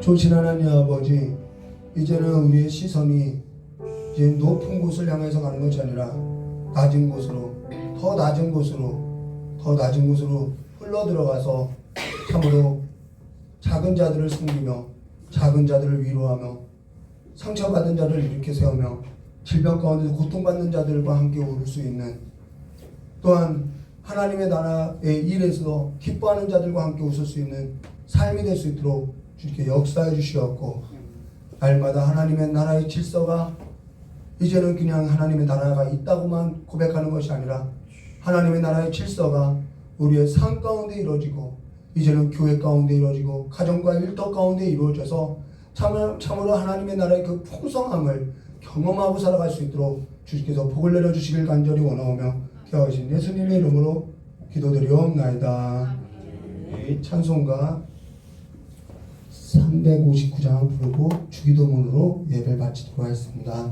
좋으신 하나님 아버지, 이제는 우리의 시선이 이제 높은 곳을 향해서 가는 것이 아니라 낮은 곳으로, 더 낮은 곳으로 흘러 들어가서 참으로 작은 자들을 섬기며 작은 자들을 위로하며 상처받은 자를 일으켜 세우며 질병 가운데서 고통받는 자들과 함께 오를 수 있는, 또한 하나님의 나라의 일에서 기뻐하는 자들과 함께 웃을 수 있는 삶이 될 수 있도록 주님께 역사해 주시옵고, 날마다 하나님의 나라의 질서가 이제는 그냥 하나님의 나라가 있다고만 고백하는 것이 아니라 하나님의 나라의 질서가 우리의 삶 가운데 이루어지고 이제는 교회 가운데 이루어지고 가정과 일터 가운데 이루어져서 참으로 하나님의 나라의 그 풍성함을 경험하고 살아갈 수 있도록 주님께서 복을 내려주시길 간절히 원하오며 귀하신 예수님의 이름으로 기도드리옵나이다. 이 찬송가 359장 부르고 주기도문으로 예배를 마치도록 하겠습니다.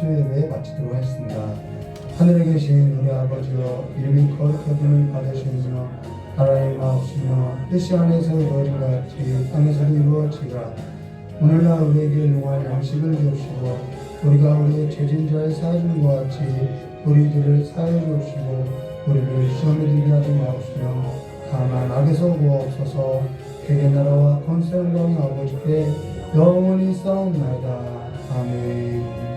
수요예배 마치도록 하겠습니다. 하늘에 계신 우리 아버지여, 이름이 거룩하심을 받으시며 나라의 마옵시며 뜻이 하늘에서 이루어진 것 같이 땅에서도 이루어지라. 오늘날 우리에게 용할 양식을 주옵시고 우리가 우리의 죄진자의 사해준 것 같이 우리들을 사해 주옵시고 우리를 시험에 들게 하지 마옵시며 다만 악에서 구하옵소서. 대개 나라와 권세 영광의 아버지께 영원히 싸움나이다. 아멘.